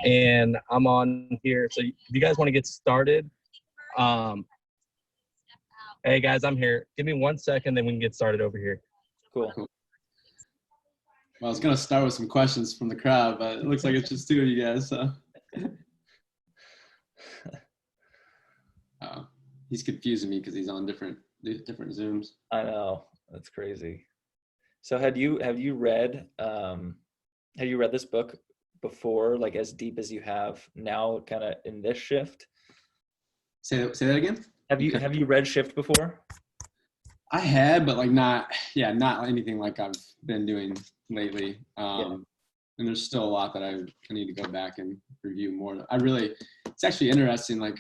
and I'm on here. So if you guys want to get started, hey guys, I'm here. Give me 1 second, then we can get started over here. Cool. Well, I was going to start with some questions from the crowd, but it looks like it's just two of you guys. So he's confusing me because he's on different Zooms. I know, that's crazy. So have you read this book before, like as deep as you have now, kind of in this shift? Say that again. Have you read Shift before? I had, but like not anything like I've been doing lately. And there's still a lot that I need to go back and review more. It's actually interesting, like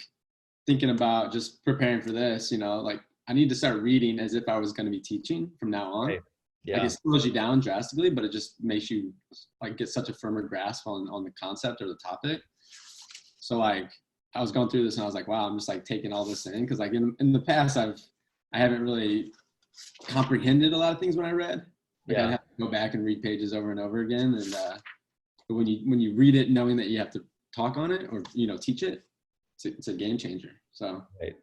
thinking about just preparing for this, like I need to start reading as if I was going to be teaching from now on. Right. Yeah. Like it slows you down drastically, but it just makes you like get such a firmer grasp on the concept or the topic. So like I was going through this and I was like, wow, I'm just like taking all this in. Because like in the past, I haven't really comprehended a lot of things when I read. Like I have to go back and read pages over and over again. And but when you read it, knowing that you have to talk on it or teach it, it's a game changer. So right.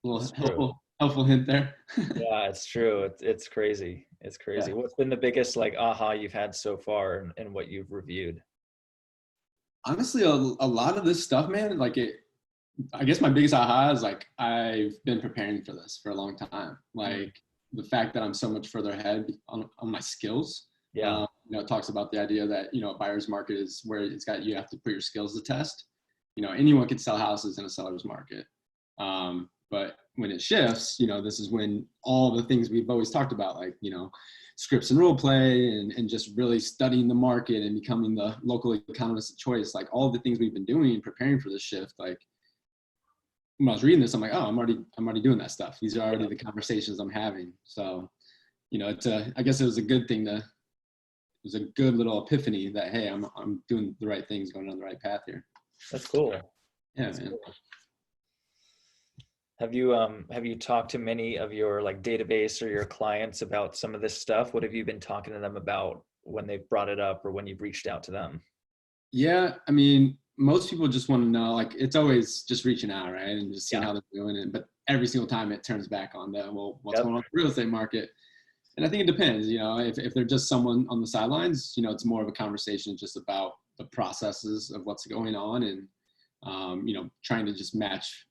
A little helpful hint there. Yeah, it's true. It's crazy. It's crazy. Yeah. What's been the biggest like aha you've had so far and what you've reviewed? Honestly, a lot of this stuff, man, like I guess my biggest aha is like I've been preparing for this for a long time. Like the fact that I'm so much further ahead on my skills. Yeah. It talks about the idea that, a buyer's market is where you have to put your skills to test. Anyone can sell houses in a seller's market. But when it shifts, this is when all the things we've always talked about, like, scripts and role play and just really studying the market and becoming the local economist of choice, like all the things we've been doing, preparing for this shift. Like when I was reading this, I'm like, oh, I'm already doing that stuff. These are already the conversations I'm having. So, I guess it was a good thing it was a good little epiphany that, hey, I'm doing the right things, going on the right path here. That's cool. Yeah, That's man. Cool. Have you talked to many of your like database or your clients about some of this stuff? What have you been talking to them about when they've brought it up or when you've reached out to them? Yeah, I mean, most people just want to know, like, it's always just reaching out, right? And just seeing how they're doing it. But every single time it turns back on what's going on in the real estate market. And I think it depends, if they're just someone on the sidelines, it's more of a conversation just about the processes of what's going on and, trying to just match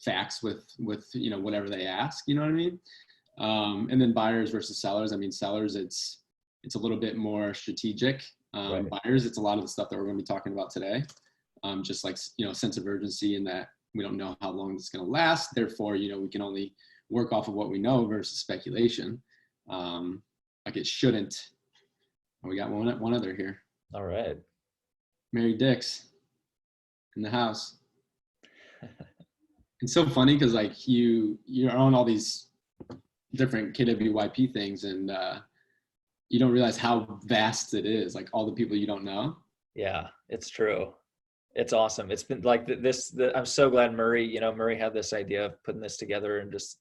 facts with whatever they ask, you know what I mean? And then buyers versus sellers. I mean, sellers, it's a little bit more strategic. Right. Buyers, it's a lot of the stuff that we're going to be talking about today. Just like, sense of urgency in that we don't know how long it's going to last. Therefore, we can only work off of what we know versus speculation. Like it shouldn't. We got one other here. All right. Mary Dix in the house. It's so funny because like you're on all these different KWYP things and you don't realize how vast it is, like all the people you don't know. Yeah, it's true. It's awesome. It's been like I'm so glad Murray had this idea of putting this together and just,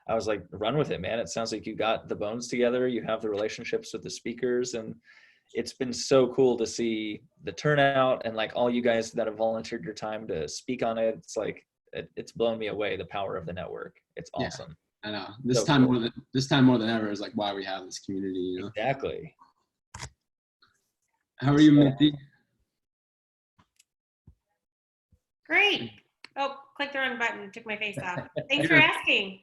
I was like, run with it, man. It sounds like you got the bones together. You have the relationships with the speakers and it's been so cool to see the turnout and like all you guys that have volunteered your time to speak on it. It's like, it's blown me away, the power of the network. It's awesome. Yeah, I know. This time more than ever is like why we have this community, Exactly. How are you, Mitzi? Great. Oh, click the wrong button. Took my face off. Thanks for asking.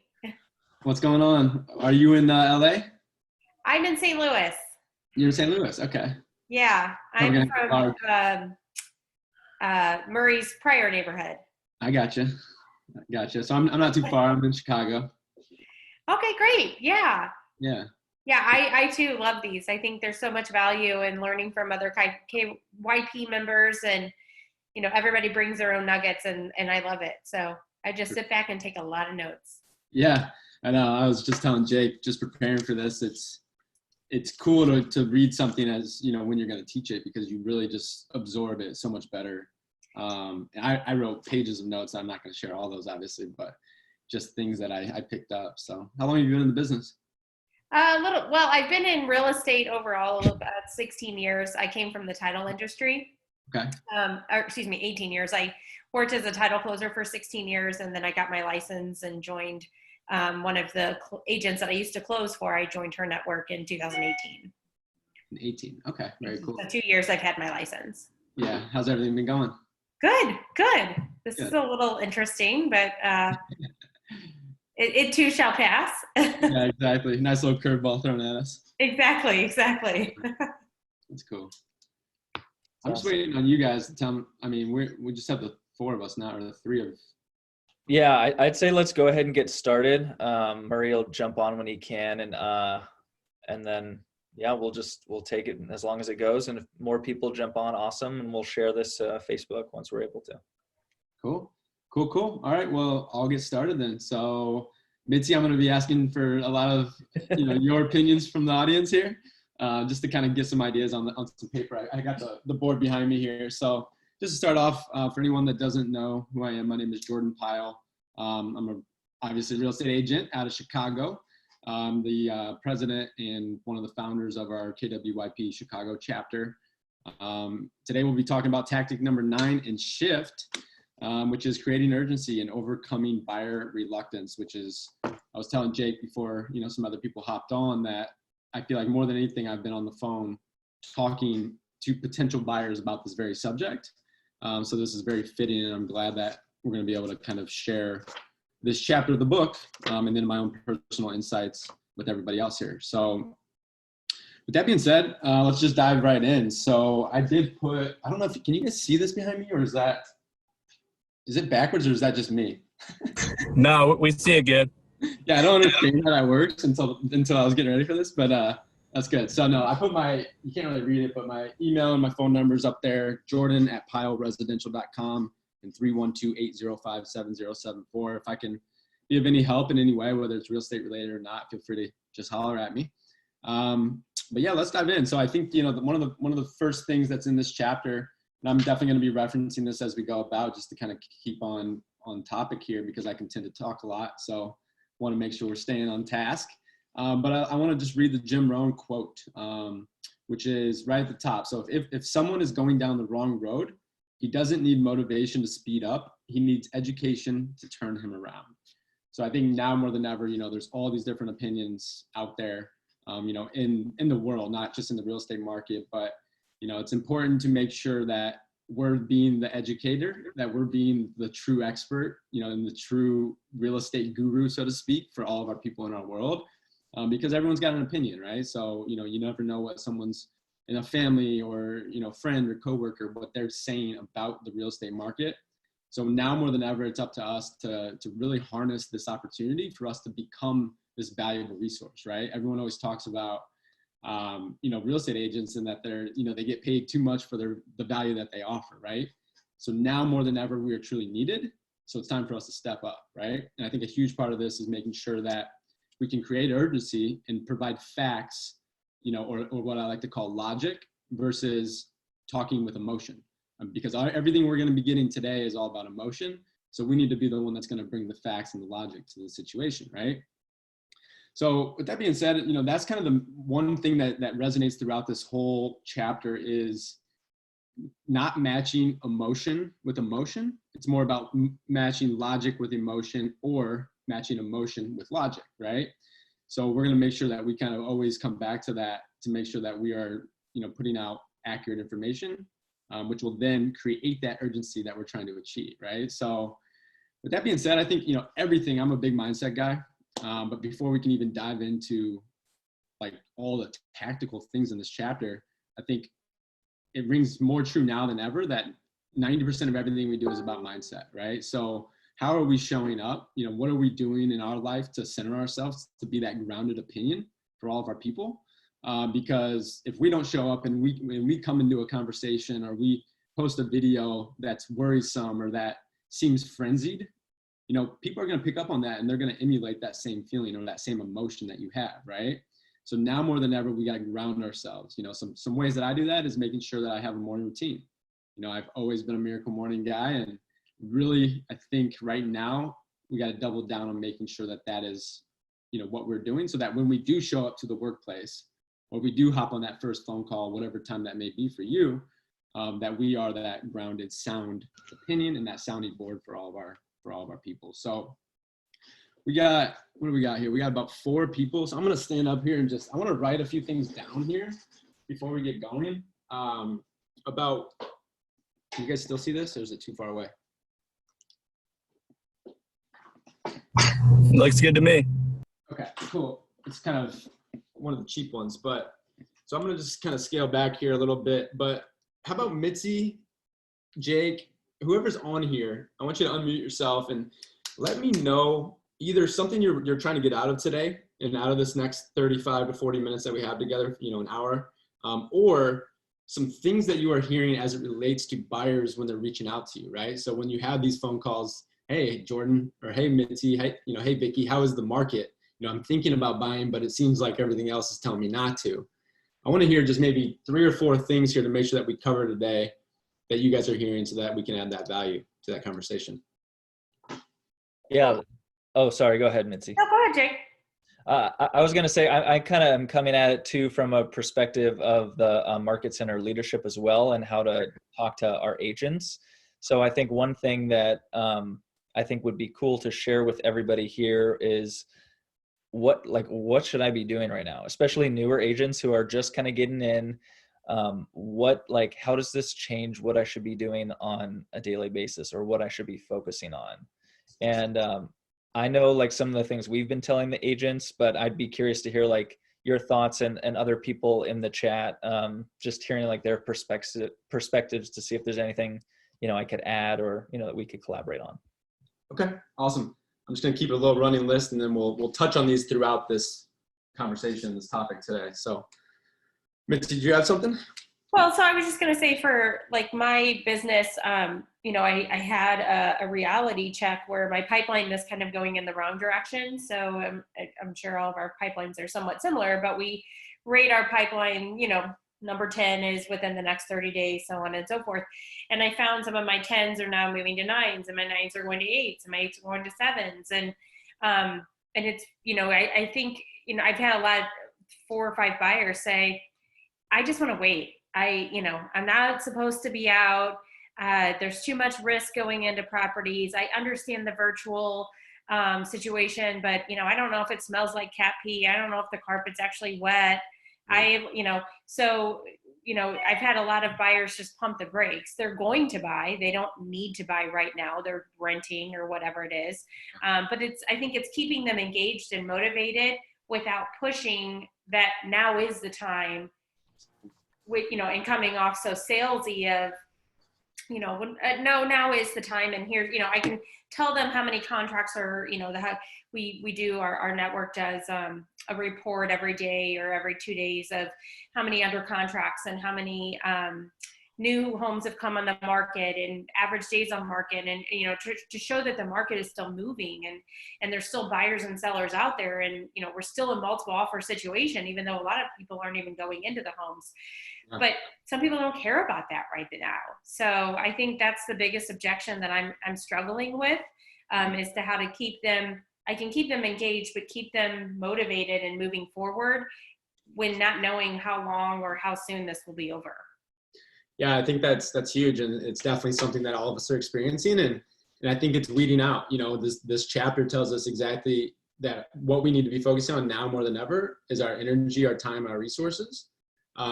What's going on? Are you in LA? I'm in St. Louis. You're in St. Louis. Okay. Yeah, I'm from Murray's Pryor neighborhood. I gotcha. So I'm not too far. I'm in Chicago. Okay, great. Yeah. Yeah. Yeah, I too love these. I think there's so much value in learning from other KWYP members and, everybody brings their own nuggets and I love it. So I just sit back and take a lot of notes. Yeah, I know. I was just telling Jake, just preparing for this, it's cool to read something as, when you're going to teach it because you really just absorb it so much better. I wrote pages of notes. I'm not going to share all those obviously, but just things that I picked up. So how long have you been in the business? Well, I've been in real estate overall about 16 years. I came from the title industry. Okay. Or excuse me, 18 years. I worked as a title closer for 16 years, and then I got my license and joined one of the agents that I used to close for. I joined her network in 2018. 18. Okay. Very cool. So 2 years I've had my license. Yeah. How's everything been going? Good. This is a little interesting, but it too shall pass. Yeah, exactly. Nice little curveball thrown at us. Exactly. That's cool. I'm just waiting on you guys to tell me. I mean, we just have the 4 of us now, or the 3 of us. Yeah, I'd say let's go ahead and get started. Murray will jump on when he can, and then yeah, we'll take it as long as it goes. And if more people jump on, awesome, and we'll share this Facebook once we're able to. Cool. All right, well, I'll get started then. So, Mitzi, I'm going to be asking for a lot of your opinions from the audience here, just to kind of get some ideas on some paper. I got the board behind me here. So, just to start off, for anyone that doesn't know who I am, my name is Jordan Pyle. I'm obviously a real estate agent out of Chicago. I'm the president and one of the founders of our KWYP Chicago chapter. Today we'll be talking about tactic number 9 in shift, which is creating urgency and overcoming buyer reluctance, which is, I was telling Jake before, some other people hopped on, that I feel like more than anything, I've been on the phone talking to potential buyers about this very subject. So this is very fitting, and I'm glad that we're going to be able to kind of share this chapter of the book, and then my own personal insights with everybody else here. So with that being said, let's just dive right in. So I did put, I don't know if, can you guys see this behind me, or is it backwards, or is that just me? No, we see it good. Yeah, I don't understand how that works until I was getting ready for this, but that's good. So no, I put you can't really read it, but my email and my phone number's up there, jordan@pyleresidential.com and 312-805-7074. If I can be of any help in any way, whether it's real estate related or not, feel free to just holler at me. But yeah, let's dive in. So I think, one of the first things that's in this chapter, and I'm definitely going to be referencing this as we go about, just to kind of keep on topic here, because I can tend to talk a lot. So want to make sure we're staying on task. But I want to just read the Jim Rohn quote, which is right at the top. So if someone is going down the wrong road, he doesn't need motivation to speed up. He needs education to turn him around. So I think now more than ever, there's all these different opinions out there, in the world, not just in the real estate market, but, it's important to make sure that we're being the educator, that we're being the true expert, and the true real estate guru, so to speak, for all of our people in our world, because everyone's got an opinion, right? So, you never know what someone's in a family or, friend or coworker, what they're saying about the real estate market. So now more than ever, it's up to us to really harness this opportunity for us to become this valuable resource, right? Everyone always talks about, real estate agents, and that they're, they get paid too much for the value that they offer, right? So now more than ever, we are truly needed. So it's time for us to step up, right? And I think a huge part of this is making sure that we can create urgency and provide facts, or what I like to call logic, versus talking with emotion. Because everything we're going to be getting today is all about emotion. So we need to be the one that's going to bring the facts and the logic to the situation, right? So with that being said, that's kind of the one thing that resonates throughout this whole chapter, is not matching emotion with emotion. It's more about matching logic with emotion, or matching emotion with logic, right? So we're going to make sure that we kind of always come back to that, to make sure that we are, putting out accurate information, which will then create that urgency that we're trying to achieve, right? So with that being said, I think, everything, I'm a big mindset guy. But before we can even dive into like all the tactical things in this chapter, I think it rings more true now than ever that 90% of everything we do is about mindset, right? So how are we showing up? What are we doing in our life to center ourselves, to be that grounded opinion for all of our people? Because if we don't show up and we come into a conversation, or we post a video that's worrisome or that seems frenzied, people are going to pick up on that, and they're going to emulate that same feeling or that same emotion that you have, right? So now more than ever, we got to ground ourselves. Some ways that I do that is making sure that I have a morning routine. I've always been a miracle morning guy, and really, I think right now we got to double down on making sure that is what we're doing, so that when we do show up to the workplace, or we do hop on that first phone call, whatever time that may be for you, that we are that grounded, sound opinion and that sounding board for all of our people. So what do we got here? We got about 4 people. So I'm going to stand up here and I want to write a few things down here before we get going. Can you guys still see this, or is it too far away? Looks good to me. Okay, cool. It's kind of one of the cheap ones, but so I'm going to just kind of scale back here a little bit. But how about Mitzi, Jake, whoever's on here, I want you to unmute yourself and let me know either something you're trying to get out of today and out of this next 35 to 40 minutes that we have together, an hour, or some things that you are hearing as it relates to buyers when they're reaching out to you, right? So when you have these phone calls, hey, Jordan, or hey, Mitzi, hey, Vicky, how is the market? I'm thinking about buying, but it seems like everything else is telling me not to. I want to hear just maybe 3 or 4 things here to make sure that we cover today that you guys are hearing, so that we can add that value to that conversation. Yeah. Oh, sorry. Go ahead, Mitzi. No, go ahead, Jake. I was going to say, I kind of am coming at it too from a perspective of the market center leadership as well, and how to talk to our agents. So I think one thing that I think would be cool to share with everybody here is what should I be doing right now, especially newer agents who are just kind of getting in. How does this change what I should be doing on a daily basis, or what I should be focusing on? And I know some of the things we've been telling the agents, but I'd be curious to hear your thoughts and other people in the chat, just hearing their perspectives to see if there's anything, I could add, or, that we could collaborate on. Okay, awesome. I'm just going to keep a little running list, and then we'll touch on these throughout this conversation, this topic today. So, Mitzi, did you have something? Well, so I was just going to say for my business, I had a reality check where my pipeline was kind of going in the wrong direction. So I'm sure all of our pipelines are somewhat similar, but we rate our pipeline, number 10 is within the next 30 days, so on and so forth. And I found some of my 10s are now moving to 9s, and my 9s are going to 8s, and my 8s are going to 7s. And it's, I think, I've had a lot, 4 or 5 buyers say, I just want to wait. I'm not supposed to be out. There's too much risk going into properties. I understand the virtual situation, but, I don't know if it smells like cat pee. I don't know if the carpet's actually wet. I've had a lot of buyers just pump the brakes. They're going to buy. They don't need to buy right now. They're renting or whatever it is. But I think it's keeping them engaged and motivated without pushing that now is the time and coming off so salesy of, no, now is the time. And here, I can tell them how many contracts are, we do, our network does a report every day or every 2 days of how many under contracts and how many new homes have come on the market and average days on market, and to show that the market is still moving and there's still buyers and sellers out there, and we're still in multiple offer situation, even though a lot of people aren't even going into the homes. But some people don't care about that right now. So I think that's the biggest objection that I'm struggling with, is to how to keep them. I can keep them engaged, but keep them motivated and moving forward when not knowing how long or how soon this will be over. Yeah, I think that's huge, and it's definitely something that all of us are experiencing, and I think it's weeding out. This chapter tells us exactly that what we need to be focusing on now more than ever is our energy, our time, our resources.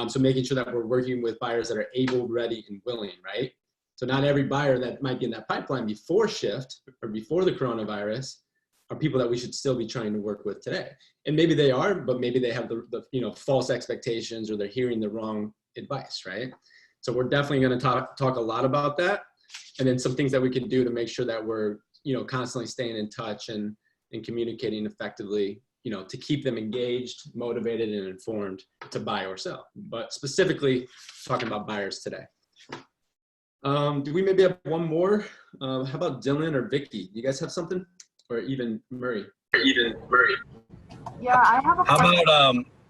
So making sure that we're working with buyers that are able, ready, and willing, right? So not every buyer that might be in that pipeline before shift or before the coronavirus are people that we should still be trying to work with today. And maybe they are, but maybe they have the false expectations, or they're hearing the wrong advice, right? So we're definitely going to talk a lot about that, and then some things that we can do to make sure that we're constantly staying in touch and communicating effectively, to keep them engaged, motivated, and informed to buy or sell. But specifically talking about buyers today. Do we maybe have one more? How about Dylan or Vicky? Do you guys have something? Or even Murray? Yeah, I have a question.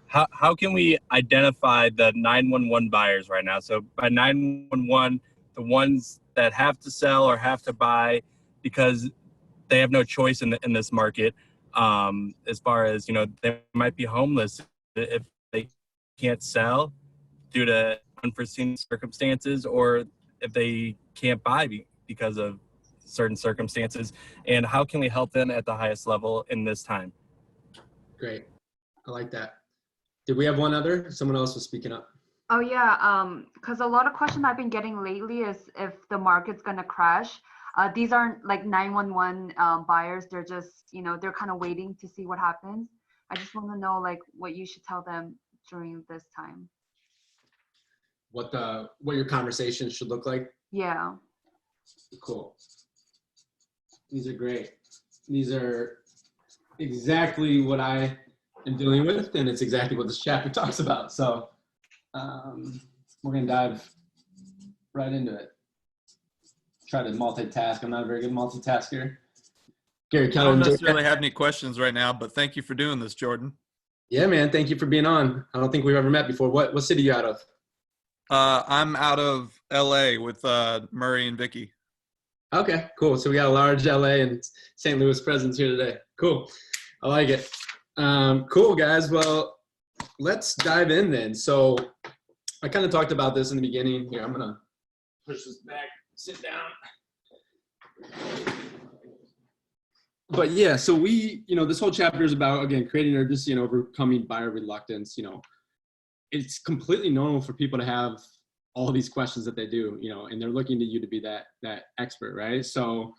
How about how can we identify the 911 buyers right now? So by 911, the ones that have to sell or have to buy because they have no choice in this market, as far as, they might be homeless if they can't sell due to unforeseen circumstances, or if they can't buy because of certain circumstances, and how can we help them at the highest level in this time? Great. I like that. Did we have one other? Someone else was speaking up. Oh yeah, because a lot of questions I've been getting lately is if the market's gonna crash. These aren't like 911 buyers. They're just, they're kind of waiting to see what happens. I just want to know like what you should tell them during this time. What your conversation should look like? Yeah. Cool. These are great. These are exactly what I am dealing with, and it's exactly what this chapter talks about. So we're gonna dive right into it. Try to multitask. I'm not a very good multitasker. Gary I Keller. don't necessarily have any questions right now, but thank you for doing this, Jordan. Yeah, man. Thank you for being on. I don't think we've ever met before. What city are you out of? I'm out of LA with Murray and Vicky. Okay, cool. So we got a large LA and St. Louis presence here today. Cool. I like it. Cool, guys. Well, let's dive in then. So I kind of talked about this in the beginning. Here, I'm going to push this back, sit down. But yeah, so this whole chapter is about, again, creating urgency and overcoming buyer reluctance. It's completely normal for people to have all these questions that they do, and they're looking to you to be that expert, right? So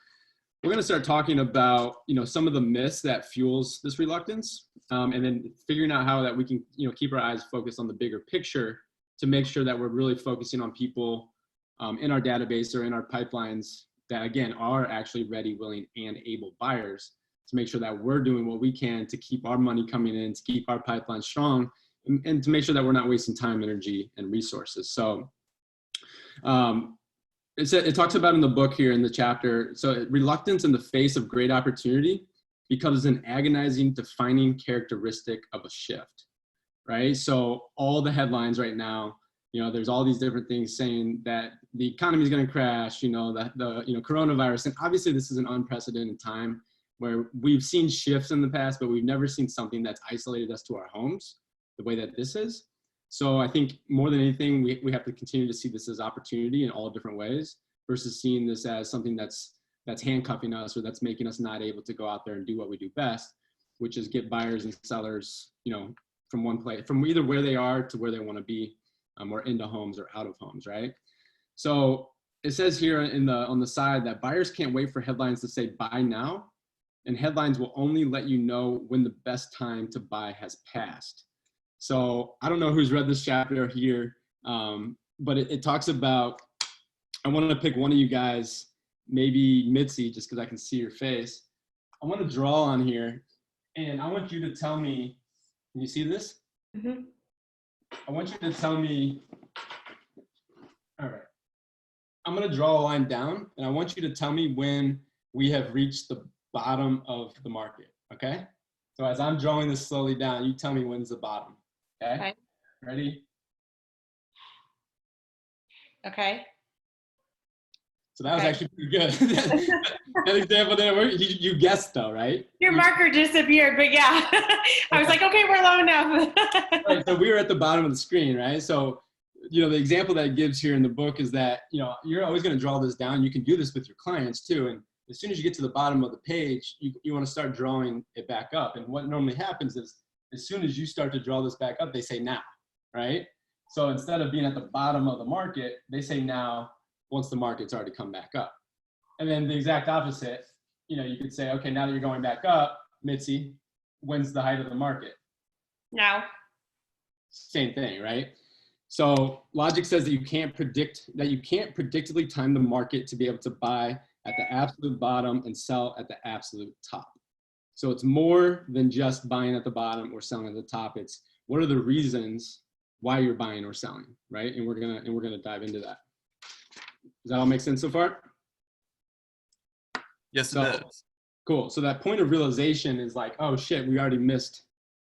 we're going to start talking about, some of the myths that fuels this reluctance, and then figuring out how that we can, keep our eyes focused on the bigger picture to make sure that we're really focusing on people in our database or in our pipelines that, again, are actually ready, willing, and able buyers, to make sure that we're doing what we can to keep our money coming in, to keep our pipeline strong, and to make sure that we're not wasting time, energy, and resources. So it talks about in the book here in the chapter, so reluctance in the face of great opportunity becomes an agonizing defining characteristic of a shift, right? So all the headlines right now, there's all these different things saying that the economy is going to crash, the coronavirus. And obviously this is an unprecedented time where we've seen shifts in the past, but we've never seen something that's isolated us to our homes the way that this is. So I think more than anything, we have to continue to see this as opportunity in all different ways versus seeing this as something that's handcuffing us or that's making us not able to go out there and do what we do best, which is get buyers and sellers, from one place, from either where they are to where they want to be, or into homes or out of homes, right? So it says here on the side that buyers can't wait for headlines to say buy now, and headlines will only let you know when the best time to buy has passed. So I don't know who's read this chapter here, but it talks about, I wanted to pick one of you guys, maybe Mitzi, just because I can see your face. I want to draw on here, and I want you to tell me, can you see this? Mm-hmm. I want you to tell me, all right, I'm going to draw a line down, and I want you to tell me when we have reached the bottom of the market, okay? So as I'm drawing this slowly down, you tell me when's the bottom. Okay. Ready? Okay. So that was actually pretty good. That example didn't work. You guessed though, right? Your marker disappeared, but yeah. I was like, okay, we're low enough. Right, so we were at the bottom of the screen, right? So, the example that it gives here in the book is that, you're always going to draw this down. You can do this with your clients too. And as soon as you get to the bottom of the page, you want to start drawing it back up. And what normally happens is, as soon as you start to draw this back up, they say now, right? So instead of being at the bottom of the market, they say now once the market's already come back up. And then the exact opposite, you could say, okay, now that you're going back up, Mitzi, when's the height of the market? Now. Same thing, right? So logic says that you can't predictably time the market to be able to buy at the absolute bottom and sell at the absolute top. So it's more than just buying at the bottom or selling at the top. It's what are the reasons why you're buying or selling, right? And we're gonna dive into that. Does that all make sense so far? Yes, it does. Cool. So that point of realization is like, oh shit, we already missed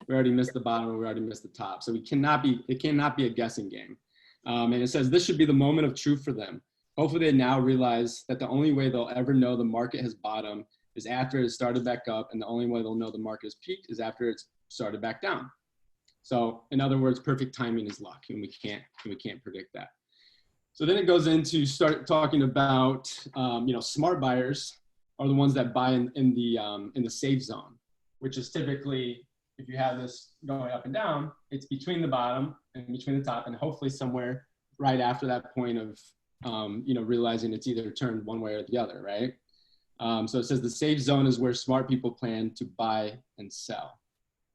the bottom, and we already missed the top. So it cannot be a guessing game. And it says this should be the moment of truth for them. Hopefully they now realize that the only way they'll ever know the market has bottomed is after it started back up, and the only way they'll know the market is peaked is after it's started back down. So in other words, perfect timing is luck, and we can't predict that. So then it goes into start talking about, smart buyers are the ones that buy in the safe zone, which is typically, if you have this going up and down, it's between the bottom and between the top, and hopefully somewhere right after that point of, realizing it's either turned one way or the other, right? So it says the safe zone is where smart people plan to buy and sell.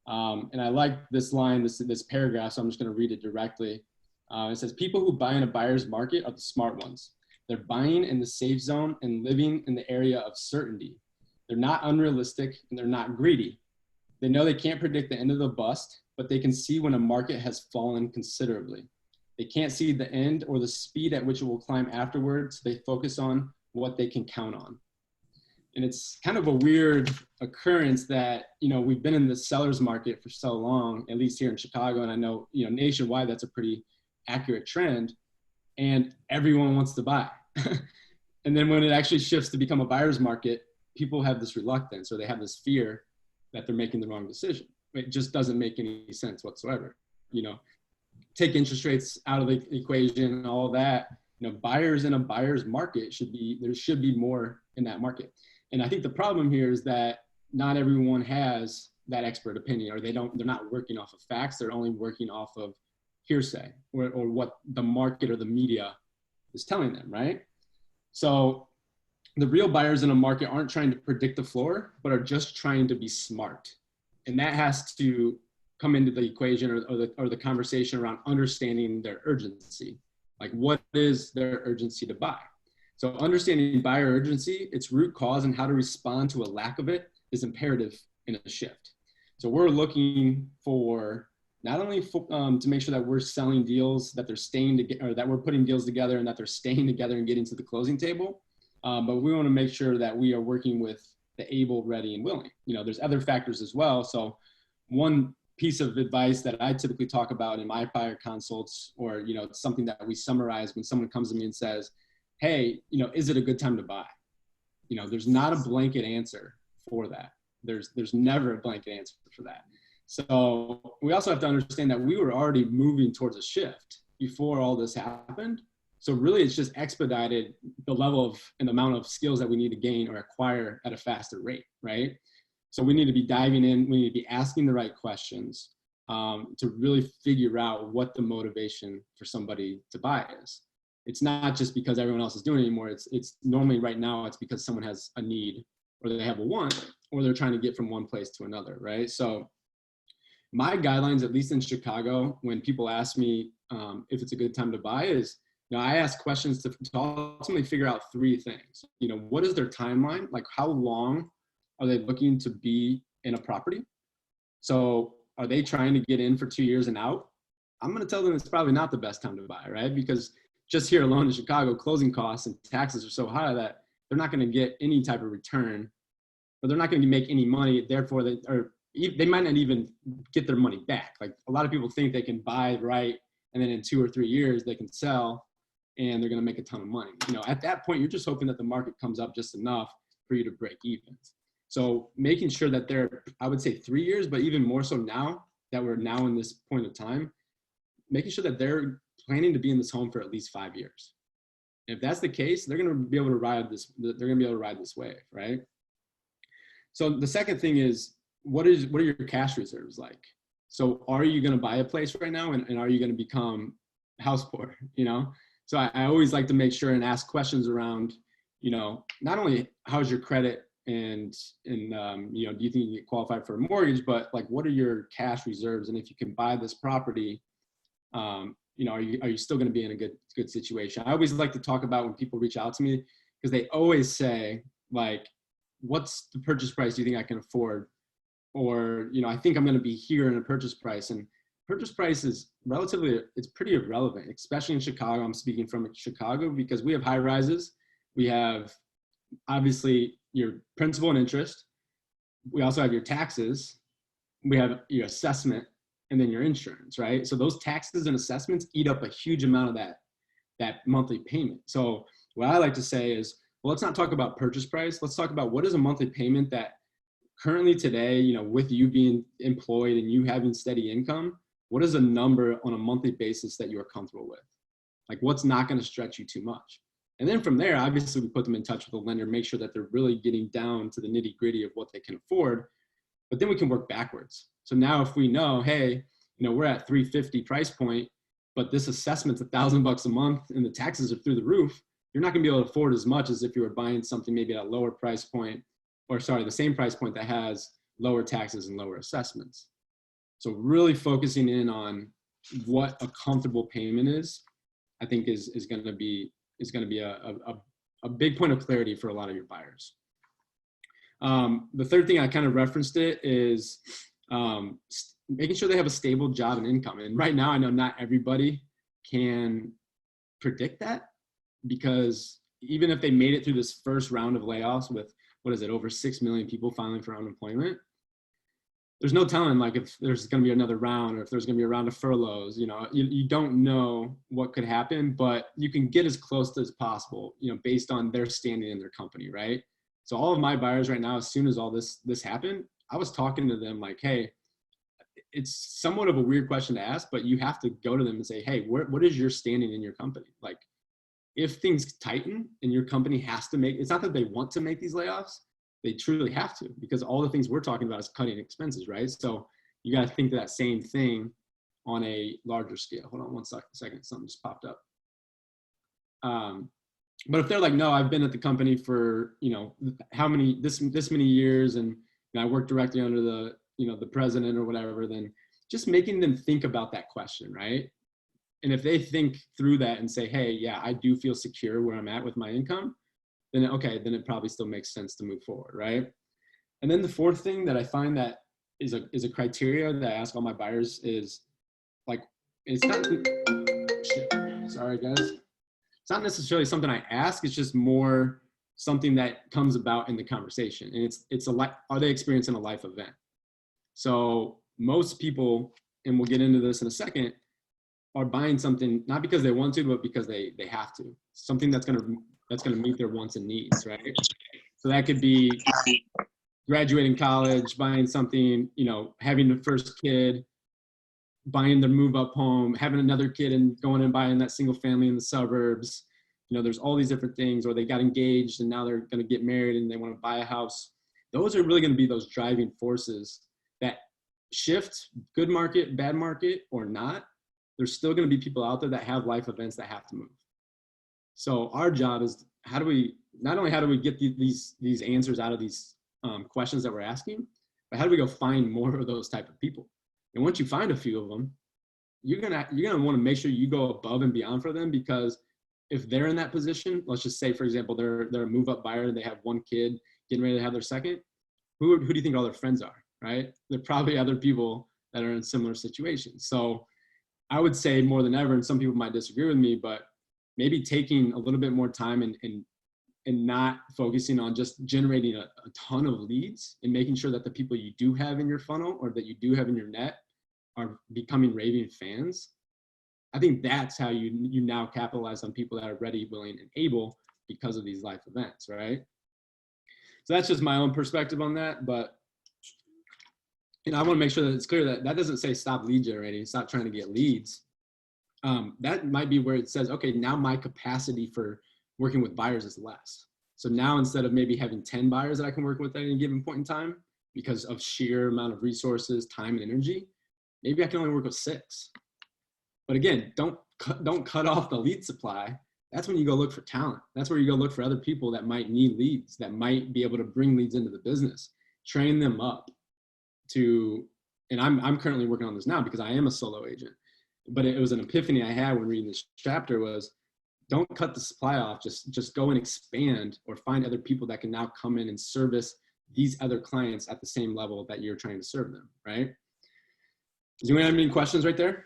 And I like this line, this paragraph, so I'm just going to read it directly. It says, people who buy in a buyer's market are the smart ones. They're buying in the safe zone and living in the area of certainty. They're not unrealistic and they're not greedy. They know they can't predict the end of the bust, but they can see when a market has fallen considerably. They can't see the end or the speed at which it will climb afterwards. They focus on what they can count on. And it's kind of a weird occurrence that, we've been in the seller's market for so long, at least here in Chicago, and I know, nationwide, that's a pretty accurate trend, and everyone wants to buy. And then when it actually shifts to become a buyer's market, people have this reluctance, or they have this fear that they're making the wrong decision. It just doesn't make any sense whatsoever. Take interest rates out of the equation and all of that. Buyers in a buyer's market there should be more in that market. And I think the problem here is that not everyone has that expert opinion, or they're not working off of facts. They're only working off of hearsay or what the market or the media is telling them, right? So the real buyers in a market aren't trying to predict the floor, but are just trying to be smart. And that has to come into the equation or the conversation around understanding their urgency. Like, what is their urgency to buy? So understanding buyer urgency, its root cause, and how to respond to a lack of it is imperative in a shift. So we're looking for not only to make sure that we're selling deals, that they're staying together, or that we're putting deals together and that they're staying together and getting to the closing table, but we want to make sure that we are working with the able, ready, and willing. There's other factors as well. So one piece of advice that I typically talk about in my buyer consults, or it's something that we summarize when someone comes to me and says, hey, is it a good time to buy? There's not a blanket answer for that. There's never a blanket answer for that. So we also have to understand that we were already moving towards a shift before all this happened. So really it's just expedited the level of and the amount of skills that we need to gain or acquire at a faster rate, right? So we need to be diving in, we need to be asking the right questions to really figure out what the motivation for somebody to buy is. It's not just because everyone else is doing it anymore. It's normally right now, it's because someone has a need, or they have a want, or they're trying to get from one place to another, right? So my guidelines, at least in Chicago, when people ask me if it's a good time to buy, is, I ask questions to ultimately figure out three things. What is their timeline? Like, how long are they looking to be in a property? So are they trying to get in for 2 years and out? I'm going to tell them it's probably not the best time to buy, right? Because just here alone in Chicago, closing costs and taxes are so high that they're not going to get any type of return, or they're not going to make any money. Therefore, they might not even get their money back. Like, a lot of people think they can buy right, and then in 2 or 3 years they can sell, and they're going to make a ton of money. At that point, you're just hoping that the market comes up just enough for you to break even. So making sure that they're, I would say 3 years, but even more so now that we're now in this point of time, making sure that they're planning to be in this home for at least 5 years. If that's the case, they're going to be able to ride this. They're going to be able to ride this wave, right? So the second thing is, what are your cash reserves like? So are you going to buy a place right now, and are you going to become house poor? So I always like to make sure and ask questions around, not only how's your credit and do you think you get qualified for a mortgage, but like, what are your cash reserves? And if you can buy this property, are you still going to be in a good situation? I always like to talk about when people reach out to me, because they always say, like, what's the purchase price do you think I can afford? Or, I think I'm going to be here in a purchase price. And purchase price is it's pretty irrelevant, especially in Chicago. I'm speaking from Chicago because we have high rises. We have obviously your principal and interest. We also have your taxes. We have your assessment, and then your insurance, right? So those taxes and assessments eat up a huge amount of that monthly payment. So what I like to say is, well, let's not talk about purchase price. Let's talk about what is a monthly payment that currently today, you know, with you being employed and you having steady income, what is a number on a monthly basis that you're comfortable with? Like what's not going to stretch you too much? And then from there, obviously we put them in touch with the lender, make sure that they're really getting down to the nitty gritty of what they can afford, but then we can work backwards. So now if we know, hey, you know, we're at 350 price point, but this assessment's $1,000 a month and the taxes are through the roof, you're not gonna be able to afford as much as if you were buying something maybe at a lower price point, or sorry, the same price point that has lower taxes and lower assessments. So really focusing in on what a comfortable payment is, I think is gonna be a big point of clarity for a lot of your buyers. The third thing I kind of referenced it is making sure they have a stable job and income. And right now I know not everybody can predict that, because even if they made it through this first round of layoffs with, what is it, over 6 million people filing for unemployment, there's no telling like if there's going to be another round or if there's going to be a round of furloughs. You know, you don't know what could happen, but you can get as close as possible, you know, based on their standing in their company, right? So all of my buyers right now, as soon as all this happened, I was talking to them like, hey, it's somewhat of a weird question to ask, but you have to go to them and say, hey, what is your standing in your company? Like, if things tighten and your company has to make, it's not that they want to make these layoffs, they truly have to, because all the things we're talking about is cutting expenses, right? So you got to think of that same thing on a larger scale. Hold on one second, something just popped up. But if they're like, no, I've been at the company for, you know, how many, this many years, and I work directly under the, you know, the president or whatever, then just making them think about that question, right? And if they think through that and say, hey, yeah, I do feel secure where I'm at with my income, then okay, then it probably still makes sense to move forward, right? And then the fourth thing that I find that is a criteria that I ask all my buyers is like, it's not, shit, sorry guys. It's not necessarily something I ask, it's just more something that comes about in the conversation. And it's are they experiencing a life event? So most people, and we'll get into this in a second, are buying something not because they want to, but because they have to. Something that's gonna meet their wants and needs, right? So that could be graduating college, buying something, you know, having the first kid, buying the move up home, having another kid and going and buying that single family in the suburbs. You know, there's all these different things, or they got engaged and now they're going to get married and they want to buy a house. Those are really going to be those driving forces that shift, good market, bad market, or not. There's still going to be people out there that have life events that have to move. So our job is how do we get these answers out of these questions that we're asking, but how do we go find more of those type of people? And once you find a few of them, you're gonna want to make sure you go above and beyond for them, because if they're in that position, let's just say, for example, they're a move up buyer and they have one kid getting ready to have their second, who do you think all their friends are, right? They're probably other people that are in similar situations. So I would say more than ever, and some people might disagree with me, but maybe taking a little bit more time and not focusing on just generating a ton of leads, and making sure that the people you do have in your funnel or that you do have in your net are becoming raving fans. I think that's how you now capitalize on people that are ready, willing, and able because of these life events, right? So that's just my own perspective on that. But I want to make sure that it's clear that doesn't say stop lead generating, stop trying to get leads. That might be where it says, okay, now my capacity for working with buyers is less. So now instead of maybe having 10 buyers that I can work with at any given point in time because of sheer amount of resources, time, and energy, maybe I can only work with 6. But again, don't cut off the lead supply. That's when you go look for talent. That's where you go look for other people that might need leads, that might be able to bring leads into the business, train them up to, and I'm currently working on this now because I am a solo agent. But it was an epiphany I had when reading this chapter was, don't cut the supply off, just go and expand, or find other people that can now come in and service these other clients at the same level that you're trying to serve them, right? Does anyone have any questions right there?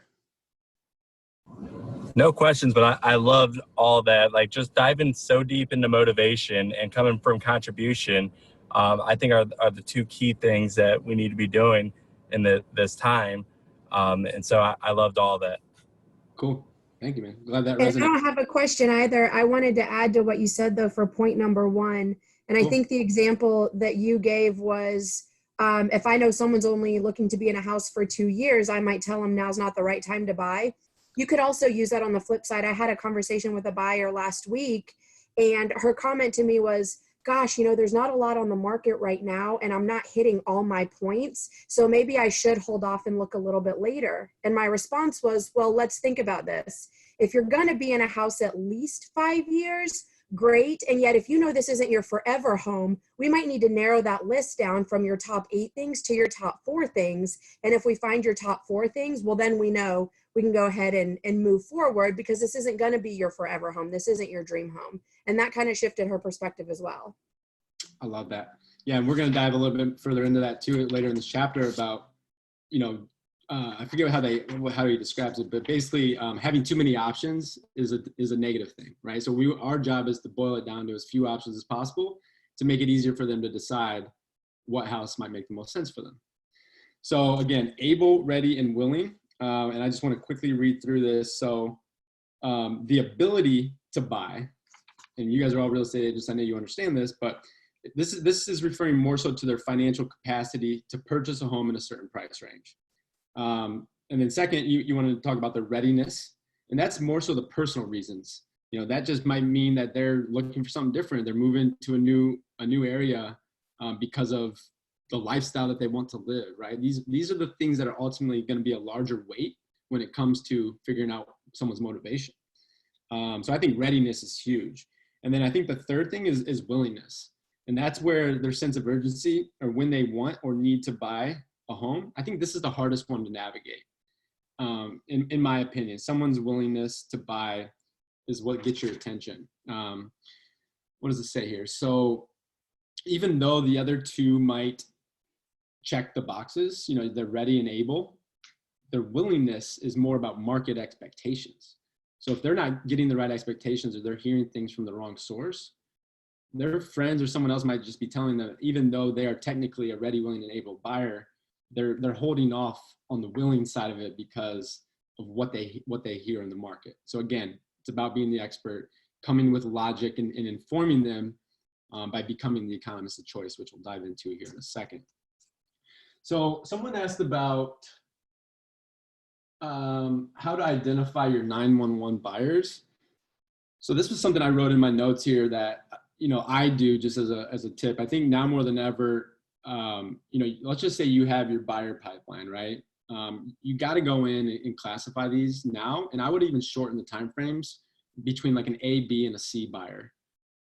No questions, but I loved all that. Like just diving so deep into motivation and coming from contribution, I think are the 2 key things that we need to be doing in this time. And so I loved all that. Cool. Thank you, man. Glad that And I resonates. don't have a question either. I wanted to add to what you said though for point number one. And I Cool. think the example that you gave was, if I know someone's only looking to be in a house for 2 years, I might tell them now's not the right time to buy. You could also use that on the flip side. I had a conversation with a buyer last week, and her comment to me was, gosh, you know, there's not a lot on the market right now, and I'm not hitting all my points. So maybe I should hold off and look a little bit later. And my response was, well, let's think about this. If you're going to be in a house at least 5 years, great. And yet, if you know this isn't your forever home, we might need to narrow that list down from your top 8 things to your top 4 things. And if we find your top 4 things, well, then we know we can go ahead and move forward, because this isn't going to be your forever home. This isn't your dream home. And that kind of shifted her perspective as well. I love that. Yeah, and we're going to dive a little bit further into that too later in this chapter about, you know, I forget how he describes it, but basically having too many options is a negative thing, right? So our job is to boil it down to as few options as possible to make it easier for them to decide what house might make the most sense for them. So again, able, ready, and willing. And I just want to quickly read through this. So the ability to buy, and you guys are all real estate agents, I know you understand this, but this is referring more so to their financial capacity to purchase a home in a certain price range. And then second, you want to talk about the readiness, and that's more so the personal reasons. You know, that just might mean that they're looking for something different. They're moving to a new area because of the lifestyle that they want to live, right? These are the things that are ultimately going to be a larger weight when it comes to figuring out someone's motivation. So I think readiness is huge. And then I think the third thing is willingness. And that's where their sense of urgency, or when they want or need to buy a home. I think this is the hardest one to navigate. In my opinion, someone's willingness to buy is what gets your attention. What does it say here? So even though the other two might check the boxes, you know, they're ready and able, their willingness is more about market expectations. So if they're not getting the right expectations, or they're hearing things from the wrong source, their friends or someone else might just be telling them, even though they are technically a ready, willing, and able buyer, they're holding off on the willing side of it because of what they hear in the market. So again, it's about being the expert, coming with logic, and informing them by becoming the economist of choice, which we'll dive into here in a second. So someone asked about how to identify your 911 buyers. So this was something I wrote in my notes here that, you know, I do just as a tip. I think now more than ever, you know, let's just say you have your buyer pipeline, right? You got to go in and classify these now. And I would even shorten the timeframes between like an A, B, and a C buyer.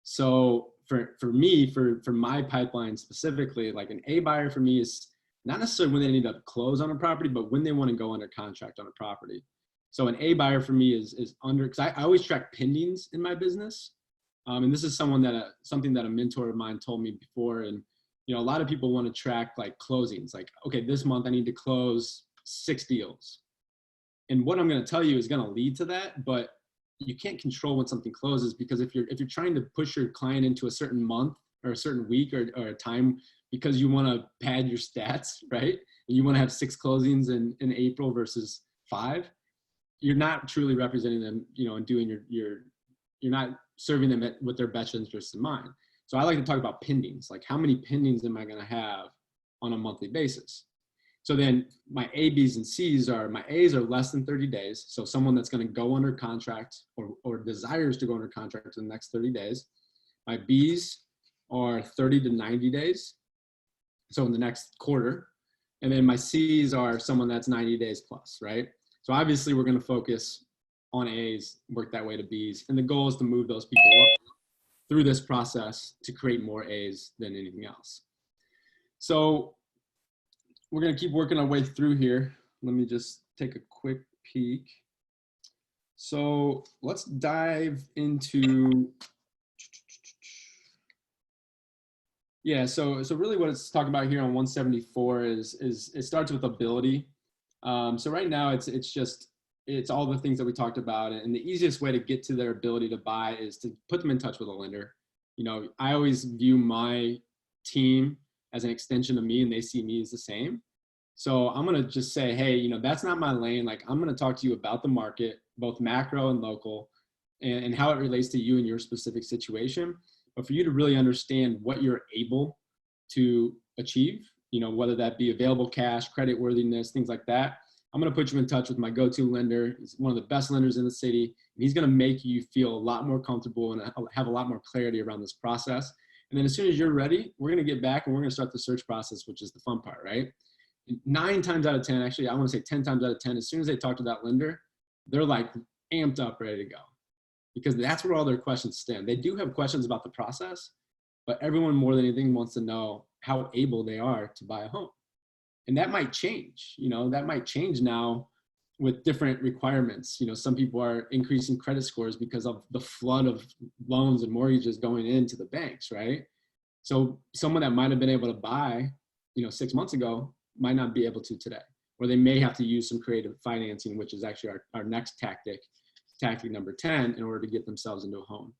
So for me, for my pipeline specifically, like an A buyer for me is not necessarily when they need to close on a property, but when they want to go under contract on a property. So an A buyer for me is under, because I always track pendings in my business. And this is something that a mentor of mine told me before. And, you know, a lot of people want to track like closings, like, okay, this month I need to close 6 deals. And what I'm going to tell you is going to lead to that, but you can't control when something closes, because if you're trying to push your client into a certain month or a certain week or a time because you want to pad your stats, right? And you want to have 6 closings in April versus 5, you're not truly representing them, you know, and doing you're not serving them with their best interests in mind. So I like to talk about pendings, like how many pendings am I going to have on a monthly basis? So then my A, B's, and C's are, my A's are less than 30 days. So someone that's going to go under contract or desires to go under contract in the next 30 days. My B's are 30 to 90 days. So in the next quarter. And then my C's are someone that's 90 days plus, right? So obviously we're going to focus on A's, work that way to B's. And the goal is to move those people up through this process to create more A's than anything else. So we're going to keep working our way through here. Let me just take a quick peek. So let's dive into, yeah, so really what it's talking about here on 174 is it starts with ability. So right now it's all the things that we talked about, and the easiest way to get to their ability to buy is to put them in touch with a lender. You know, I always view my team as an extension of me, and they see me as the same. So I'm going to just say, hey, you know, that's not my lane. Like, I'm going to talk to you about the market, both macro and local, and how it relates to you and your specific situation. But for you to really understand what you're able to achieve, you know, whether that be available cash, credit worthiness, things like that, I'm going to put you in touch with my go-to lender. He's one of the best lenders in the city. And he's going to make you feel a lot more comfortable and have a lot more clarity around this process. And then as soon as you're ready, we're going to get back and we're going to start the search process, which is the fun part, right? 9 times out of 10, actually, I want to say 10 times out of 10, as soon as they talk to that lender, they're like amped up, ready to go. Because that's where all their questions stem. They do have questions about the process, but everyone more than anything wants to know how able they are to buy a home. And that might change, you know, that might change now with different requirements. You know, some people are increasing credit scores because of the flood of loans and mortgages going into the banks, right? So someone that might have been able to buy, you know, 6 months ago might not be able to today, or they may have to use some creative financing, which is actually our next tactic number 10, in order to get themselves into a home.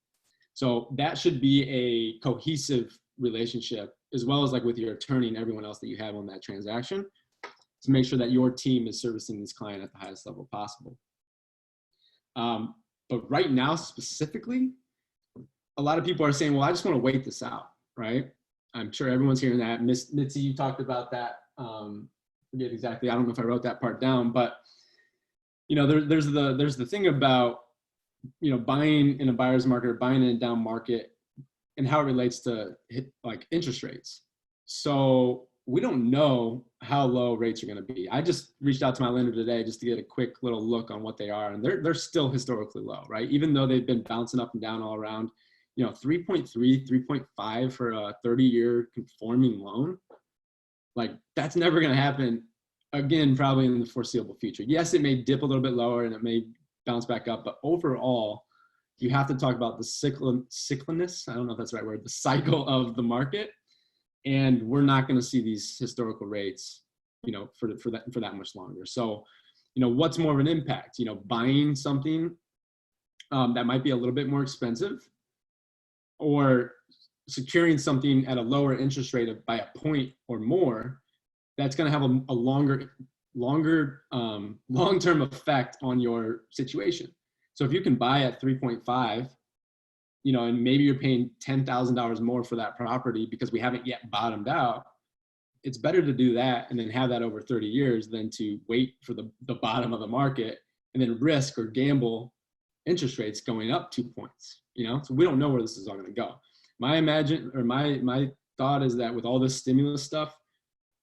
So that should be a cohesive relationship, as well as like with your attorney and everyone else that you have on that transaction, to make sure that your team is servicing this client at the highest level possible. But right now specifically, a lot of people are saying, well, I just want to wait this out, right? I'm sure everyone's hearing that. Mitzi, you talked about that. Forget exactly, I don't know if I wrote that part down, but you know, there's the thing about, you know, buying in a buyer's market or buying in a down market and how it relates to like interest rates. So we don't know how low rates are going to be. I just reached out to my lender today just to get a quick little look on what they are, and they're still historically low, right? Even though they've been bouncing up and down all around, you know, 3.3, 3.5 for a 30-year conforming loan. Like, that's never going to happen again, probably in the foreseeable future. Yes, it may dip a little bit lower and it may bounce back up, but overall, you have to talk about the cyclicalness. I don't know if that's the right word, the cycle of the market. And we're not going to see these historical rates, you know, for that much longer. So, you know, what's more of an impact? You know, buying something that might be a little bit more expensive, or securing something at a lower interest rate by a point or more, that's going to have a longer long-term effect on your situation. So if you can buy at 3.5, you know, and maybe you're paying $10,000 more for that property because we haven't yet bottomed out, it's better to do that and then have that over 30 years than to wait for the bottom of the market and then risk or gamble interest rates going up 2 points, you know? So we don't know where this is all going to go. My thought is that with all this stimulus stuff,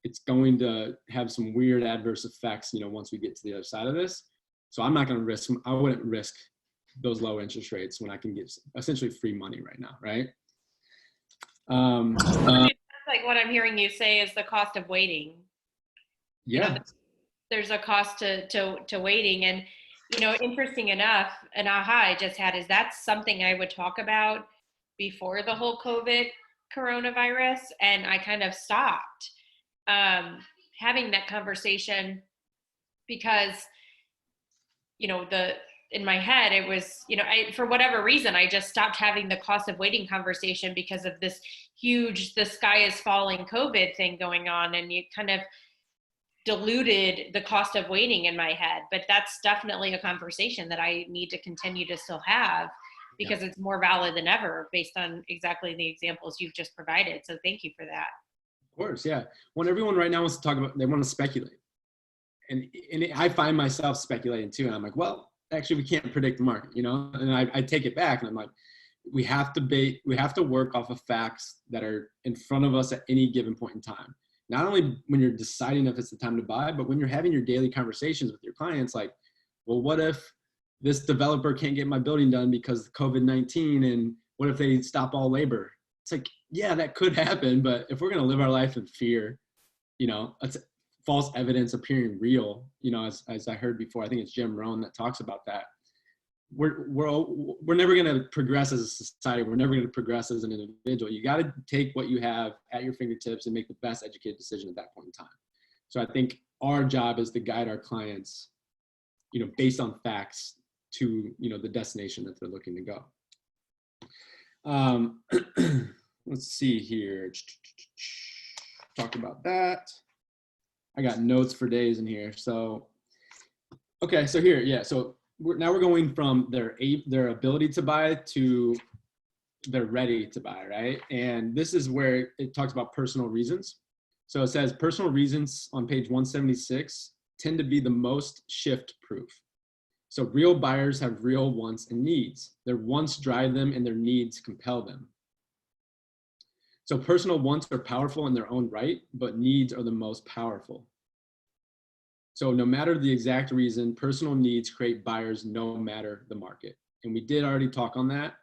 it's going to have some weird adverse effects, you know, once we get to the other side of this. So I wouldn't risk those low interest rates when I can get essentially free money right now, right? Like what I'm hearing you say is the cost of waiting. Yeah. You know, there's a cost to waiting. And, you know, interesting enough, an aha I just had is that's something I would talk about before the whole coronavirus, and I kind of stopped having that conversation because, you know, in my head, it was, you know, for whatever reason, I just stopped having the cost of waiting conversation because of this huge, the sky is falling COVID thing going on. And you kind of diluted the cost of waiting in my head. But that's definitely a conversation that I need to continue to still have, because it's more valid than ever based on exactly the examples you've just provided. So thank you for that. Of course, yeah. When everyone right now wants to talk about, they want to speculate. And I find myself speculating too. And I'm like, well, actually we can't predict the market, you know? And I take it back and I'm like, we have to work off of facts that are in front of us at any given point in time. Not only when you're deciding if it's the time to buy, but when you're having your daily conversations with your clients, like, well, what if this developer can't get my building done because of COVID-19, and what if they stop all labor? It's like, yeah, that could happen, but if we're going to live our life in fear, you know, it's false evidence appearing real, you know, as I heard before, I think it's Jim Rohn that talks about that. We're never going to progress as a society. We're never going to progress as an individual. You got to take what you have at your fingertips and make the best educated decision at that point in time. So I think our job is to guide our clients, you know, based on facts to, you know, the destination that they're looking to go. Let's see here. Talked about that. I got notes for days in here. So, okay, so here, yeah. So we're going from their ability to buy to they're ready to buy, right? And this is where it talks about personal reasons. So it says personal reasons on page 176 tend to be the most shift proof. So real buyers have real wants and needs. Their wants drive them and their needs compel them. So personal wants are powerful in their own right, but needs are the most powerful. So no matter the exact reason, personal needs create buyers no matter the market. And we did already talk on that,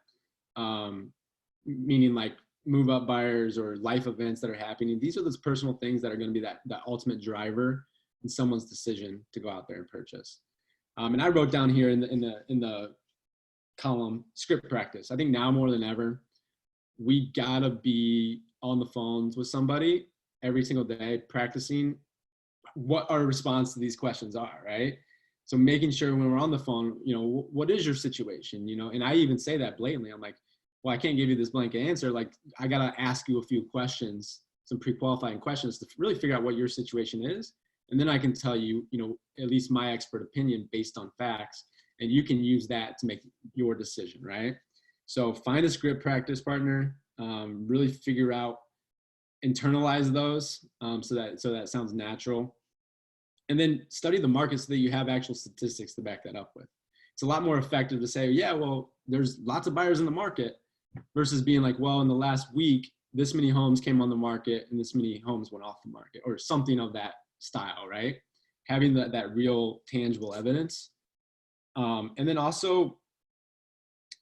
meaning like move up buyers or life events that are happening. These are those personal things that are going to be that ultimate driver in someone's decision to go out there and purchase. And I wrote down here in the column script practice. I think now more than ever, we gotta be on the phones with somebody every single day, practicing what our response to these questions are, right? So making sure when we're on the phone, you know, what is your situation, you know? And I even say that blatantly. I'm like, well, I can't give you this blanket answer. Like, I gotta ask you a few questions, some pre-qualifying questions to really figure out what your situation is. And then I can tell you, you know, at least my expert opinion based on facts, and you can use that to make your decision, right? So find a script practice partner, really figure out, internalize those so that sounds natural. And then study the market so that you have actual statistics to back that up with. It's a lot more effective to say, yeah, well, there's lots of buyers in the market versus being like, well, in the last week, this many homes came on the market and this many homes went off the market, or something of that style, right? Having that real tangible evidence. And then also,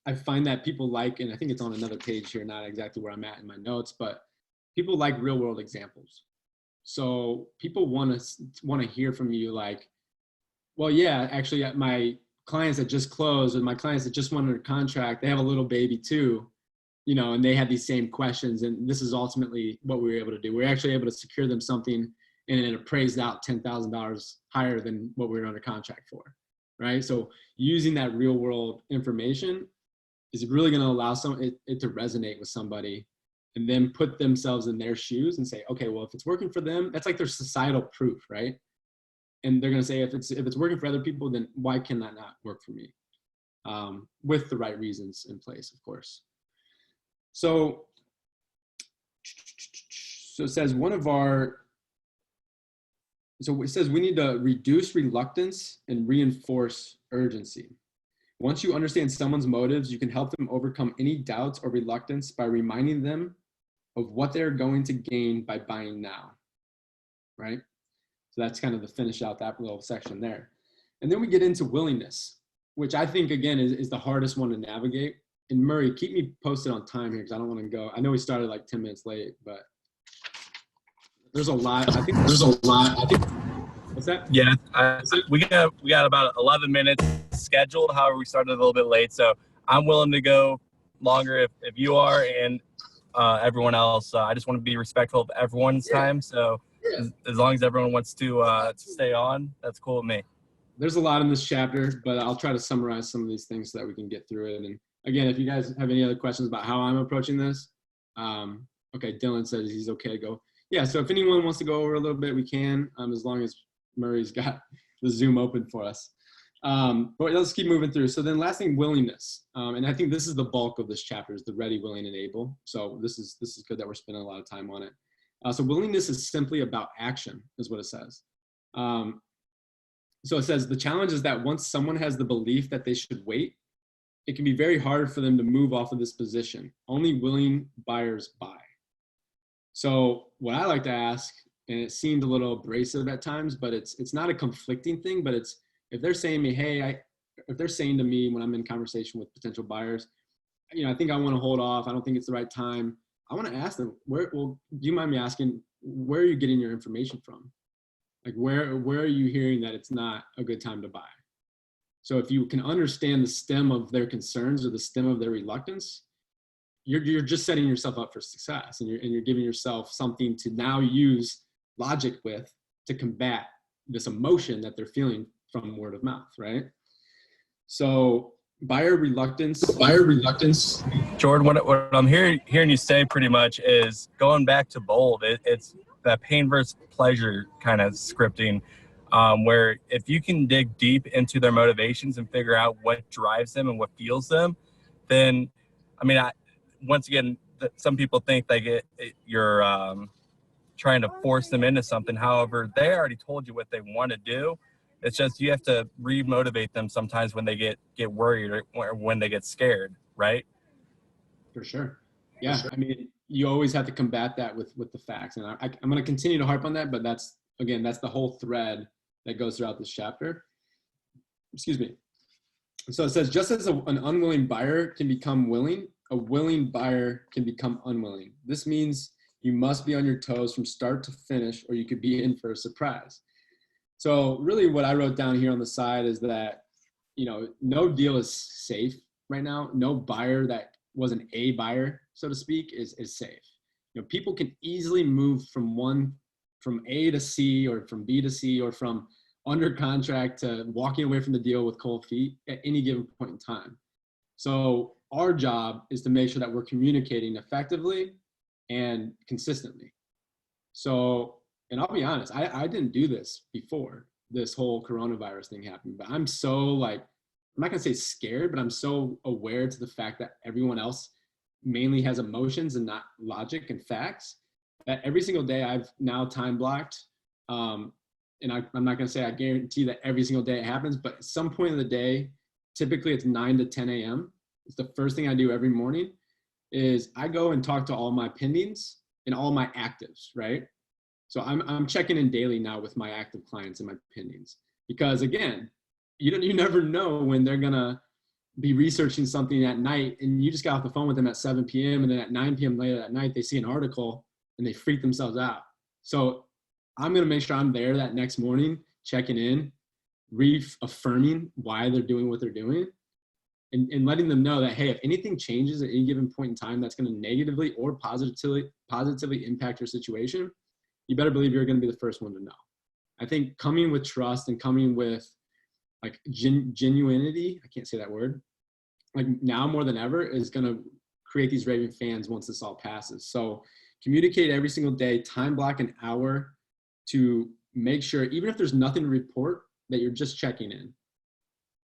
I find that people like, and I think it's on another page here, not exactly where I'm at in my notes, but people like real world examples. So people want to hear from you like, well, yeah, actually my clients that just closed, or my clients that just went under contract, they have a little baby too, you know, and they had these same questions. And this is ultimately what we were able to do. We were actually able to secure them something, and it appraised out $10,000 higher than what we were under contract for, right? So using that real world information is really going to allow it to resonate with somebody, and then put themselves in their shoes and say, okay, well, if it's working for them, that's like their societal proof, right? And they're going to say, if it's working for other people, then why can that not work for me? With the right reasons in place, of course. So it says so it says we need to reduce reluctance and reinforce urgency. Once you understand someone's motives, you can help them overcome any doubts or reluctance by reminding them of what they're going to gain by buying now, right? So that's kind of the finish out that little section there. And then we get into willingness, which I think, again, is the hardest one to navigate. And Murray, keep me posted on time here because I don't want to go. I know we started like 10 minutes late, but there's a lot. I think there's a lot. What's that? Yeah, we got about 11 minutes scheduled. However, we started a little bit late, so I'm willing to go longer if you are, and everyone else. I just want to be respectful of everyone's time. So as long as everyone wants to stay on, that's cool with me. There's a lot in this chapter, but I'll try to summarize some of these things so that we can get through it. And again, if you guys have any other questions about how I'm approaching this, okay, Dylan says he's okay to go. Yeah, so if anyone wants to go over a little bit, we can, as long as Murray's got the Zoom open for us. But let's keep moving through. So then last thing, willingness. And I think this is the bulk of this chapter, is the ready, willing, and able. So this is good that we're spending a lot of time on it. So willingness is simply about action, is what it says. So it says the challenge is that once someone has the belief that they should wait, it can be very hard for them to move off of this position. Only willing buyers buy. So what I like to ask, and it seemed a little abrasive at times, but it's not a conflicting thing, but it's, if they're saying to me, hey, if they're saying to me when I'm in conversation with potential buyers, you know, I think I want to hold off, I don't think it's the right time, I want to ask them, do you mind me asking, where are you getting your information from? Like, where are you hearing that it's not a good time to buy? So if you can understand the stem of their concerns or the stem of their reluctance, you're just setting yourself up for success, and you're giving yourself something to now use logic with to combat this emotion that they're feeling from word of mouth, right? So buyer reluctance. Jordan, what I'm hearing you say pretty much is going back to bold. It's that pain versus pleasure kind of scripting. where if you can dig deep into their motivations and figure out what drives them and what fuels them, then, I mean, once again, some people think you're trying to force them into something. However, they already told you what they want to do. It's just you have to re-motivate them sometimes when they get worried or when they get scared, right? For sure. Yeah, I mean, you always have to combat that with the facts, and I'm going to continue to harp on that. But that's the whole thread that goes throughout this chapter. Excuse me. So it says, just as an unwilling buyer can become willing, a willing buyer can become unwilling. This means you must be on your toes from start to finish, or you could be in for a surprise. So really what I wrote down here on the side is that, no deal is safe right now. No buyer that wasn't a buyer, so to speak, is safe. People can easily move from A to C, or from B to C, or from under contract to walking away from the deal with cold feet at any given point in time. So our job is to make sure that we're communicating effectively and consistently. So, and I'll be honest, I didn't do this before this whole coronavirus thing happened, but I'm so I'm not gonna say scared, but I'm so aware to the fact that everyone else mainly has emotions and not logic and facts, that every single day I've now time blocked. And I'm not gonna say I guarantee that every single day it happens, but at some point of the day, typically it's 9 to 10 a.m. It's the first thing I do every morning is I go and talk to all my pendings and all my actives, right? So I'm checking in daily now with my active clients and my pendings, because again, you never know when they're gonna be researching something at night, and you just got off the phone with them at 7 p.m. and then at 9 p.m. later that night they see an article and they freak themselves out. So I'm gonna make sure I'm there that next morning, checking in, reaffirming why they're doing what they're doing, and letting them know that, hey, if anything changes at any given point in time that's going to negatively or positively impact your situation, you better believe you're going to be the first one to know. I think coming with trust and coming with genuinity, I can't say that word, now more than ever is going to create these raving fans once this all passes. So communicate every single day, time block an hour to make sure, even if there's nothing to report, that you're just checking in.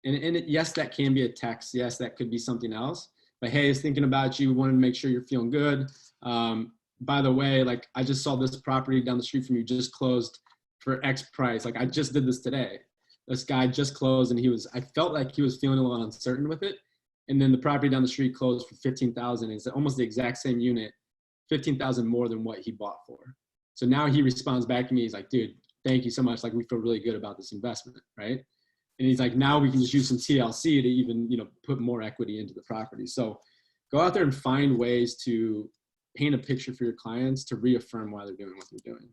And yes, that can be a text. Yes, that could be something else. But hey, it's thinking about you. We wanted to make sure you're feeling good. By the way, I just saw this property down the street from you just closed for X price. I just did this today. This guy just closed, and I felt like he was feeling a little uncertain with it. And then the property down the street closed for $15,000. It's almost the exact same unit, $15,000 more than what he bought for. So now he responds back to me. He's like, dude, thank you so much. We feel really good about this investment, right? And he's like, now we can just use some TLC to even, put more equity into the property. So go out there and find ways to paint a picture for your clients to reaffirm why they're doing what they're doing.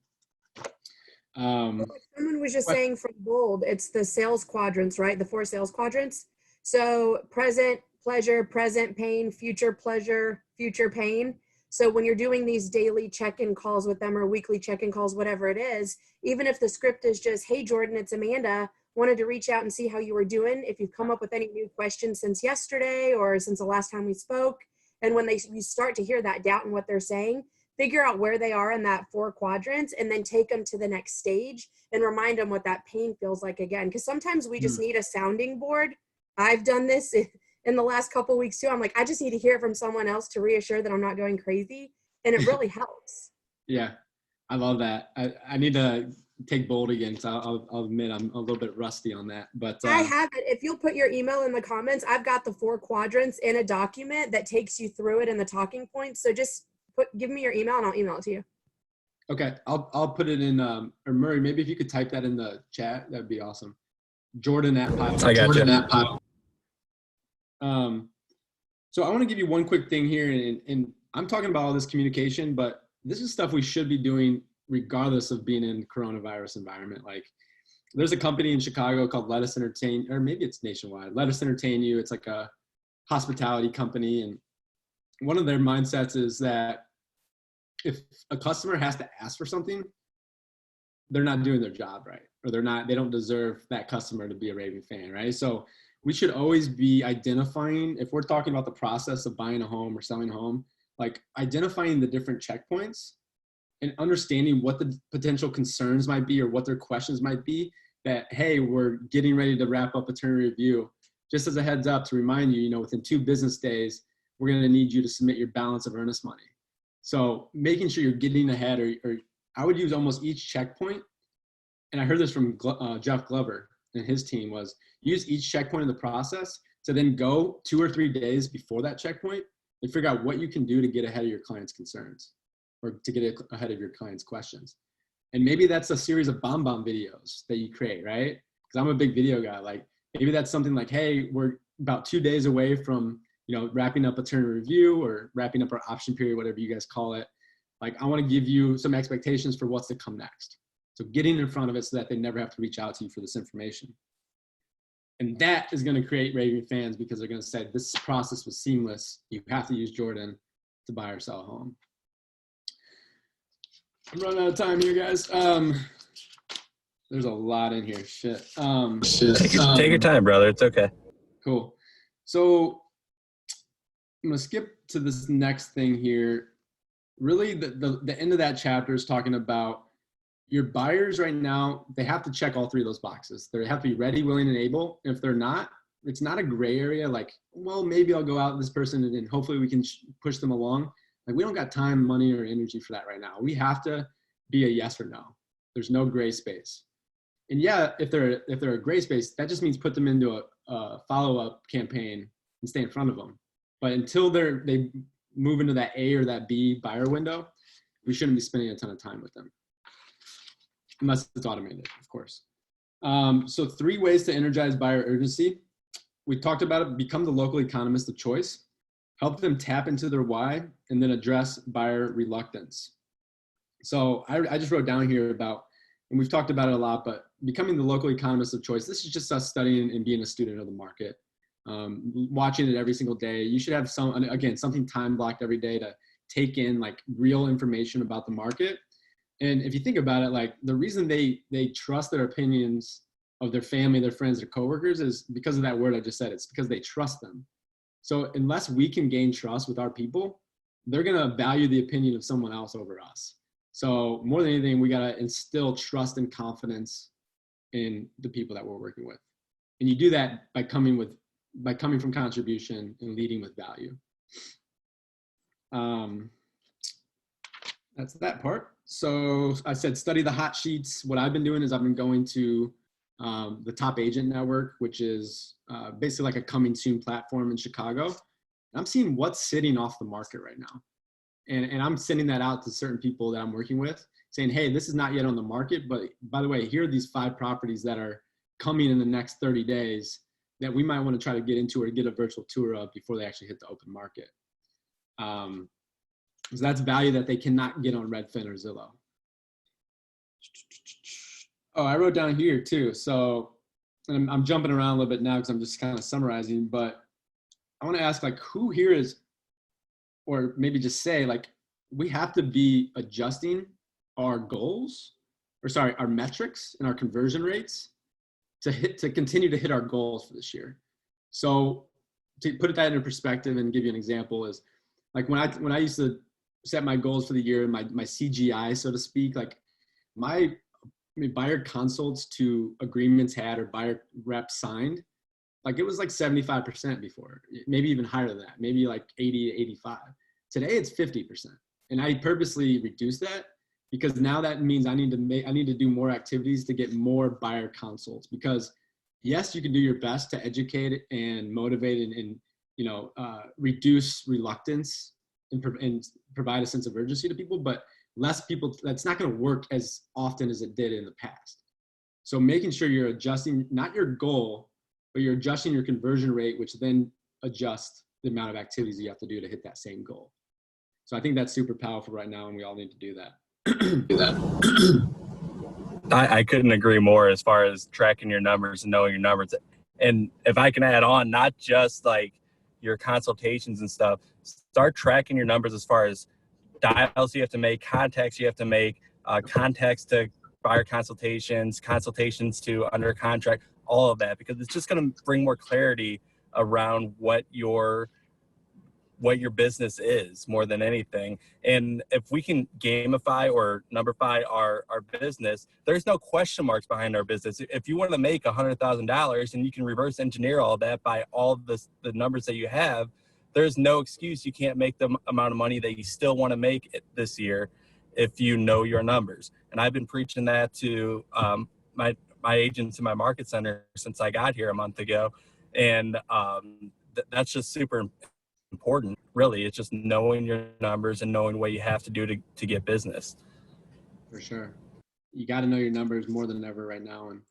Someone was just saying from Bold, it's the sales quadrants, right? The 4 sales quadrants. So present pleasure, present pain, future pleasure, future pain. So when you're doing these daily check-in calls with them or weekly check-in calls, whatever it is, even if the script is just, hey, Jordan, it's Amanda, wanted to reach out and see how you were doing, if you've come up with any new questions since yesterday or since the last time we spoke. And when you start to hear that doubt in what they're saying, figure out where they are in that 4 quadrants and then take them to the next stage and remind them what that pain feels like again. Because sometimes we just need a sounding board. I've done this in the last couple of weeks too. I'm like, I just need to hear it from someone else to reassure that I'm not going crazy. And it really helps. Yeah, I love that. I need to take Bold again, so I'll admit I'm a little bit rusty on that. But I have it. If you'll put your email in the comments, I've got the 4 quadrants in a document that takes you through it and the talking points. So just give me your email and I'll email it to you. Okay, I'll put it in. Or Murray, maybe if you could type that in the chat, that'd be awesome. Jordan at Pyle. I got Jordan you. at Pyle. So I want to give you one quick thing here, and I'm talking about all this communication, but this is stuff we should be doing regardless of being in coronavirus environment. There's a company in Chicago called Let Us Entertain, or maybe it's nationwide. Let Us Entertain You. It's like a hospitality company, and one of their mindsets is that if a customer has to ask for something, they're not doing their job right, or they don't deserve that customer to be a raving fan, right? So we should always be identifying, if we're talking about the process of buying a home or selling a home, identifying the different checkpoints and understanding what the potential concerns might be or what their questions might be, that, hey, we're getting ready to wrap up attorney review. Just as a heads up to remind you, within 2 business days, we're going to need you to submit your balance of earnest money. So making sure you're getting ahead, or I would use almost each checkpoint. And I heard this from Jeff Glover and his team, was use each checkpoint in the process to then go 2 or 3 days before that checkpoint and figure out what you can do to get ahead of your client's concerns or to get ahead of your client's questions. And maybe that's a series of bomb videos that you create, right? Because I'm a big video guy. Like maybe that's something like, hey, we're about 2 days away from, wrapping up attorney review or wrapping up our option period, whatever you guys call it. Like I want to give you some expectations for what's to come next. So getting in front of it so that they never have to reach out to you for this information. And that is going to create raving fans because they're going to say, this process was seamless. You have to use Jordan to buy or sell a home. I'm running out of time here, guys. There's a lot in here. Shit. Take your time, brother. It's okay. Cool. So I'm going to skip to this next thing here. Really, the end of that chapter is talking about your buyers right now. They have to check all 3 of those boxes. They have to be ready, willing, and able. And if they're not, it's not a gray area like, well, maybe I'll go out with this person and hopefully we can push them along. Like we don't got time, money, or energy for that right now. We have to be a yes or no. There's no gray space. And yeah, if they're a gray space, that just means put them into a follow-up campaign and stay in front of them. But until they move into that A or that B buyer window, we shouldn't be spending a ton of time with them. Unless it's automated, of course. So 3 ways to energize buyer urgency. We talked about it, become the local economist of choice, help them tap into their why, and then address buyer reluctance. So I just wrote down here about, and we've talked about it a lot, but becoming the local economist of choice, this is just us studying and being a student of the market, watching it every single day. You should have something time blocked every day to take in like real information about the market. And if you think about it, like the reason they trust their opinions of their family, their friends, their coworkers is because of that word I just said. It's because they trust them. So unless we can gain trust with our people, they're going to value the opinion of someone else over us. So more than anything, we got to instill trust and confidence in the people that we're working with. And you do that by coming from contribution and leading with value. That's that part. So I said, study the hot sheets. What I've been doing is I've been going to the Top Agent Network, which is basically like a coming soon platform in Chicago. And I'm seeing what's sitting off the market right now. And I'm sending that out to certain people that I'm working with saying, hey, this is not yet on the market, but by the way, here are these 5 properties that are coming in the next 30 days that we might want to try to get into or get a virtual tour of before they actually hit the open market. So that's value that they cannot get on Redfin or Zillow. Oh, I wrote down here too. So I'm jumping around a little bit now because I'm just kind of summarizing, but I want to ask like who here is, or maybe just say like, we have to be adjusting our goals, our metrics and our conversion rates to continue to hit our goals for this year. So to put that into perspective and give you an example is like when I used to set my goals for the year, my CGI, so to speak, like my buyer consults to agreements had or buyer reps signed, like it was like 75% before, maybe even higher than that, maybe like 80 to 85. Today it's 50%. And I purposely reduced that because now that means I need to do more activities to get more buyer consults, because yes, you can do your best to educate and motivate and reduce reluctance and provide a sense of urgency to people, but less people, that's not going to work as often as it did in the past. So making sure you're adjusting, not your goal, but you're adjusting your conversion rate, which then adjusts the amount of activities you have to do to hit that same goal. So I think that's super powerful right now, and we all need to do that. I couldn't agree more as far as tracking your numbers and knowing your numbers. And if I can add on, not just like your consultations and stuff, start tracking your numbers as far as dials you have to make, contacts you have to make, contacts to buyer consultations, consultations to under contract, all of that, because it's just going to bring more clarity around what your what your business is more than anything. And if we can gamify or numberify our business, there's no question marks behind our business. If you want to make $100,000 and you can reverse engineer all that by all the numbers that you have, there's no excuse you can't make the amount of money that you still want to make this year if you know your numbers. And I've been preaching that to my agents in my market center since I got here a month ago. And that's just super important, really. It's just knowing your numbers and knowing what you have to do to get business. For sure. You got to know your numbers more than ever right now. And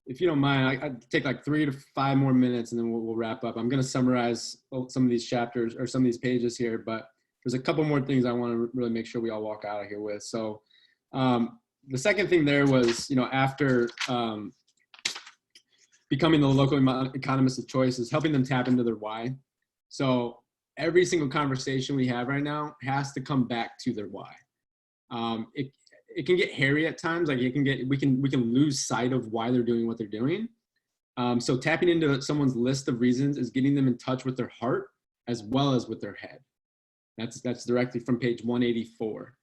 if you don't mind, I take like 3 to 5 more minutes and then we'll wrap up. I'm going to summarize some of these chapters or some of these pages here, but there's a couple more things I want to really make sure we all walk out of here with. So the second thing there was, after becoming the local economist of choice is helping them tap into their why. So every single conversation we have right now has to come back to their why. It can get hairy at times. Like we can lose sight of why they're doing what they're doing. So tapping into someone's list of reasons is getting them in touch with their heart as well as with their head. That's directly from page 184.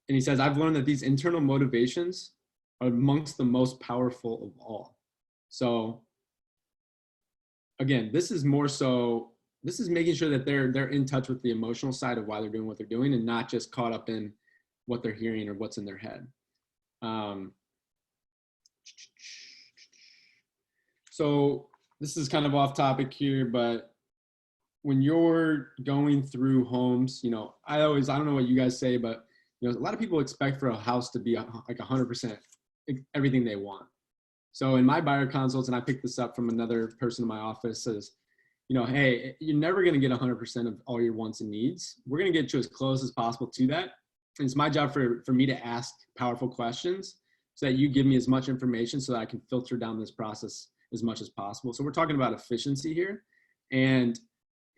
And he says, I've learned that these internal motivations are amongst the most powerful of all. So again, this is making sure that they're in touch with the emotional side of why they're doing what they're doing and not just caught up in what they're hearing or what's in their head. So this is kind of off topic here, but when you're going through homes, I don't know what you guys say, but a lot of people expect for a house to be like 100% everything they want. So in my buyer consults, and I picked this up from another person in my office, says, hey, you're never going to get 100% of all your wants and needs. We're going to get you as close as possible to that. And it's my job for me to ask powerful questions so that you give me as much information so that I can filter down this process as much as possible. So we're talking about efficiency here. And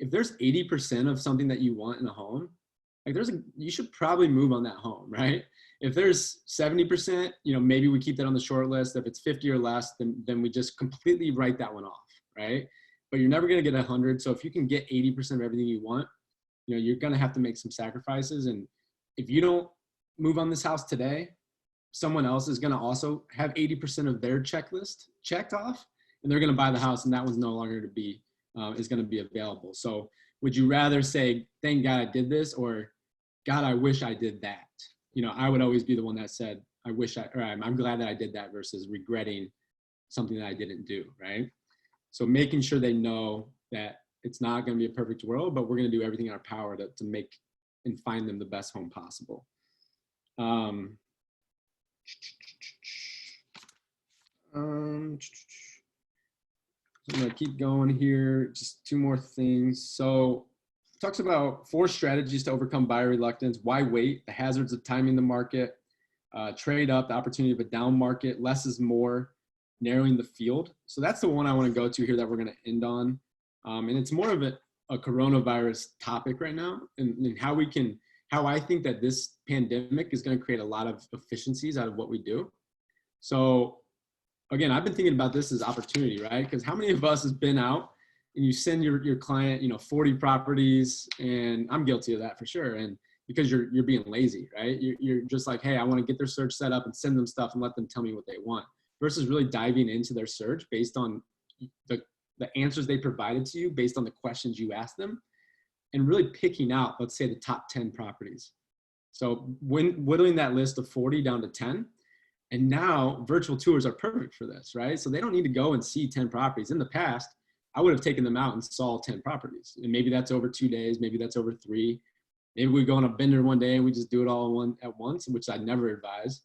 if there's 80% of something that you want in a home, you should probably move on that home, right? If there's 70%, maybe we keep that on the short list. If it's 50 or less, then we just completely write that one off, right? But you're never going to get 100. So if you can get 80% of everything you want, you're going to have to make some sacrifices. And if you don't move on this house today, someone else is going to also have 80% of their checklist checked off, and they're going to buy the house, and that one's no longer is going to be available. So would you rather say, thank God I did this, or God, I wish I did that? I would always be the one that said, I'm glad that I did that versus regretting something that I didn't do, right? So making sure they know that it's not going to be a perfect world, but we're going to do everything in our power to make and find them the best home possible. I'm going to keep going here. Just 2 more things. So it talks about 4 strategies to overcome buyer reluctance. Why wait? The hazards of timing the market. Trade up, the opportunity of a down market. Less is more. Narrowing the field. So that's the one I want to go to here that we're going to end on. And it's more of a coronavirus topic right now, and how I think that this pandemic is going to create a lot of efficiencies out of what we do. So again, I've been thinking about this as opportunity, right? Because how many of us has been out and you send your client, 40 properties, and I'm guilty of that for sure. And because you're being lazy, right? You're just like, hey, I want to get their search set up and send them stuff and let them tell me what they want, versus really diving into their search based on the answers they provided to you, based on the questions you asked them, and really picking out, let's say, the top 10 properties. So when whittling that list of 40 down to 10, and now virtual tours are perfect for this, right? So they don't need to go and see 10 properties. In the past, I would have taken them out and saw 10 properties. And maybe that's over 2 days, maybe that's over 3. Maybe we go on a bender one day and we just do it all at once, which I'd never advise.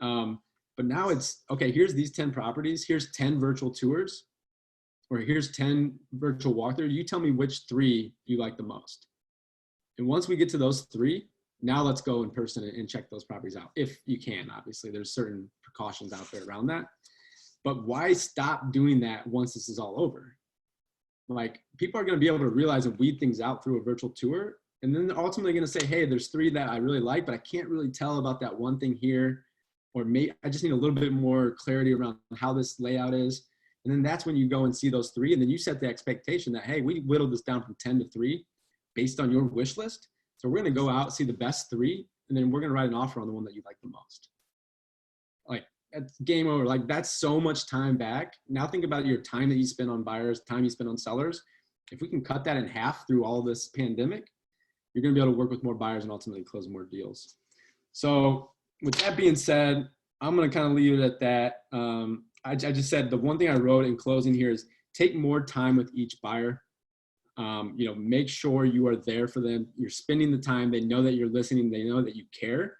But now it's, okay, here's these 10 properties, here's 10 virtual tours, or here's 10 virtual walkthroughs. You tell me which 3 you like the most. And once we get to those 3, now let's go in person and check those properties out. If you can, obviously, there's certain precautions out there around that. But why stop doing that once this is all over? Like, people are going to be able to realize and weed things out through a virtual tour. And then they're ultimately going to say, hey, there's 3 that I really like, but I can't really tell about that one thing here. Or maybe I just need a little bit more clarity around how this layout is. And then that's when you go and see those 3. And then you set the expectation that, hey, we whittled this down from 10 to 3. based on your wish list. So we're going to go out, see the best 3, and then we're going to write an offer on the one that you like the most. Like, that's game over. Like, that's so much time back. Now think about your time that you spend on buyers, time you spend on sellers. If we can cut that in half through all this pandemic, you're going to be able to work with more buyers and ultimately close more deals. So with that being said, I'm going to kind of leave it at that. I just said the one thing I wrote in closing here is take more time with each buyer. Make sure you are there for them. You're spending the time. They know that you're listening. They know that you care.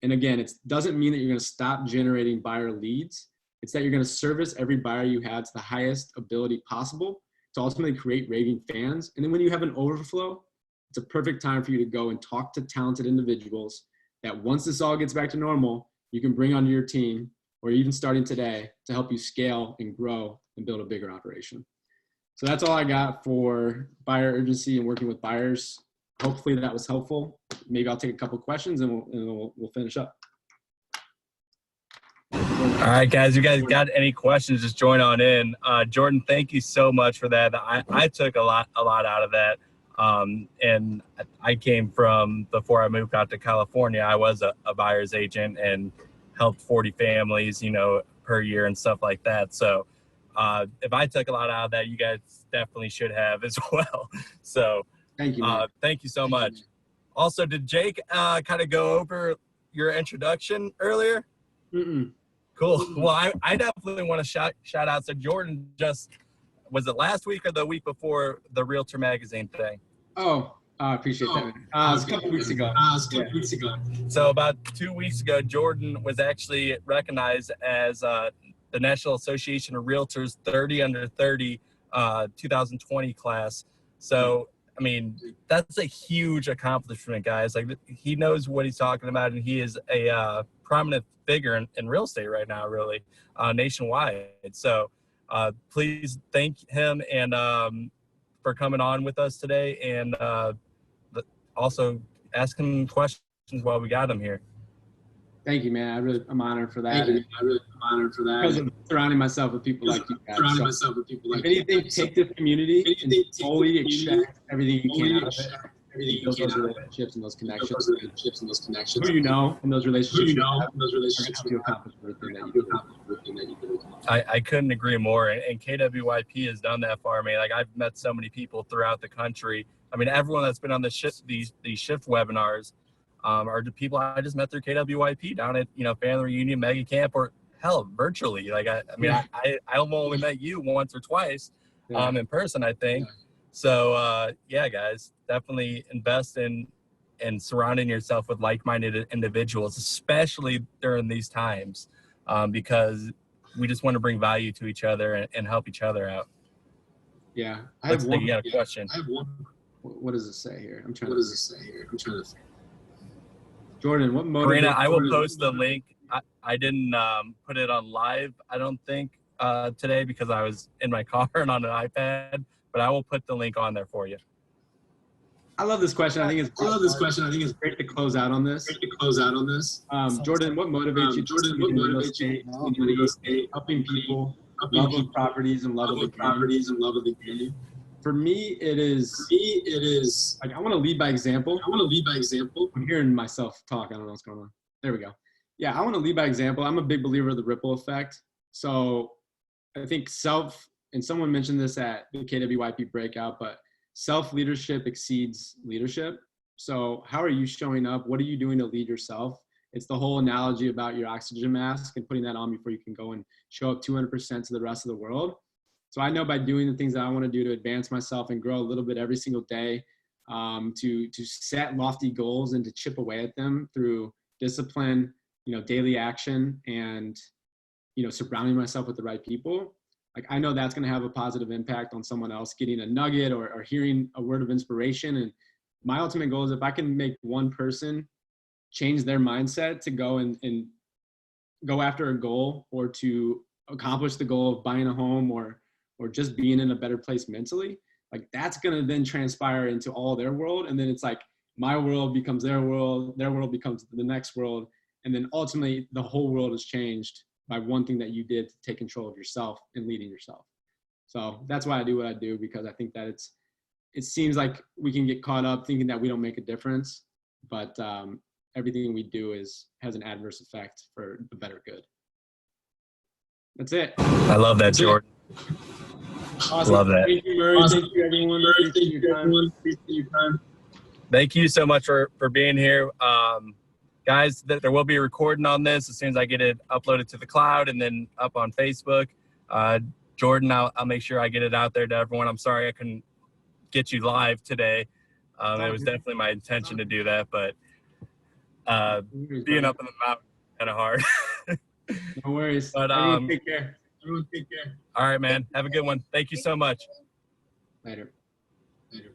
And again, it doesn't mean that you're going to stop generating buyer leads. It's that you're going to service every buyer you have to the highest ability possible to ultimately create raving fans. And then when you have an overflow, it's a perfect time for you to go and talk to talented individuals that once this all gets back to normal, you can bring onto your team, or even starting today, to help you scale and grow and build a bigger operation. So that's all I got for buyer urgency and working with buyers. Hopefully that was helpful. Maybe I'll take a couple questions and we'll finish up. All right, guys, you guys got any questions, just join on in. Jordan, thank you so much for that. I took a lot out of that. And I came from, before I moved out to California, I was a buyer's agent and helped 40 families, per year and stuff like that. So if I took a lot out of that, you guys definitely should have as well. So thank you, man. Thank you so much. Also, did Jake kind of go over your introduction earlier? Mm-mm. Cool. Well, I definitely want to shout out. So Jordan was it last week or the week before the Realtor Magazine thing? Oh, I appreciate that. It was a couple weeks ago. So about 2 weeks ago, Jordan was actually recognized as the National Association of Realtors 30 under 30 2020 class. So, I mean, that's a huge accomplishment, guys. Like, he knows what he's talking about, and he is a prominent figure in real estate right now, really, nationwide. So please thank him and for coming on with us today, and also ask him questions while we got him here. Thank you, man. I'm honored for that. Because of surrounding myself with people like you guys. If anything, take this community and fully extract everything you can out of it. Build those relationships and those connections. Who you know and those relationships to accomplish everything that you do. I couldn't agree more. And KWYP has done that for me. Like, I've met so many people throughout the country. I mean, everyone that's been on these shift webinars are the people I just met through KWYP down at, family reunion, mega camp, or hell, virtually. Like, I I've only met you once or twice in person, I think. Yeah. So, guys, definitely invest in surrounding yourself with like-minded individuals, especially during these times, because we just want to bring value to each other and help each other out. Yeah. You got a question. I have one. What does it say here? I'm trying to think. Jordan, what motivates? Karina, I will post the link. I didn't put it on live, I don't think, today, because I was in my car and on an iPad, but I will put the link on there for you. I love this question. I think it's great to close out on this. Jordan, what motivates you in real estate, helping people, love of properties and love of the community? For me, it is like, I want to lead by example. I'm hearing myself talk. I don't know what's going on. There we go. Yeah, I want to lead by example. I'm a big believer of the ripple effect. So I think and someone mentioned this at the KWYP breakout, but self-leadership exceeds leadership. So how are you showing up? What are you doing to lead yourself? It's the whole analogy about your oxygen mask and putting that on before you can go and show up 200% to the rest of the world. So I know by doing the things that I want to do to advance myself and grow a little bit every single day, to set lofty goals and to chip away at them through discipline, daily action, and, surrounding myself with the right people. Like, I know that's going to have a positive impact on someone else getting a nugget or hearing a word of inspiration. And my ultimate goal is, if I can make one person change their mindset to go and go after a goal, or to accomplish the goal of buying a home, or just being in a better place mentally, like, that's going to then transpire into all their world. And then it's like, my world becomes their world becomes the next world. And then ultimately the whole world is changed by one thing that you did to take control of yourself and leading yourself. So that's why I do what I do, because I think that it seems like we can get caught up thinking that we don't make a difference, but everything we do has an adverse effect for the better good. That's it. I love that, Jordan. Awesome. Love that. Thank you, Murray. Awesome. Thank you, everyone. Appreciate your time. Thank you so much for being here. Guys, there will be a recording on this as soon as I get it uploaded to the cloud and then up on Facebook. Jordan, I'll make sure I get it out there to everyone. I'm sorry I couldn't get you live today. It was definitely my intention to do that, but being up in the mountain kind of hard. No worries. But Everyone take care. Everyone take care. All right, man. Have a good one. Thank you so much. Later. Later.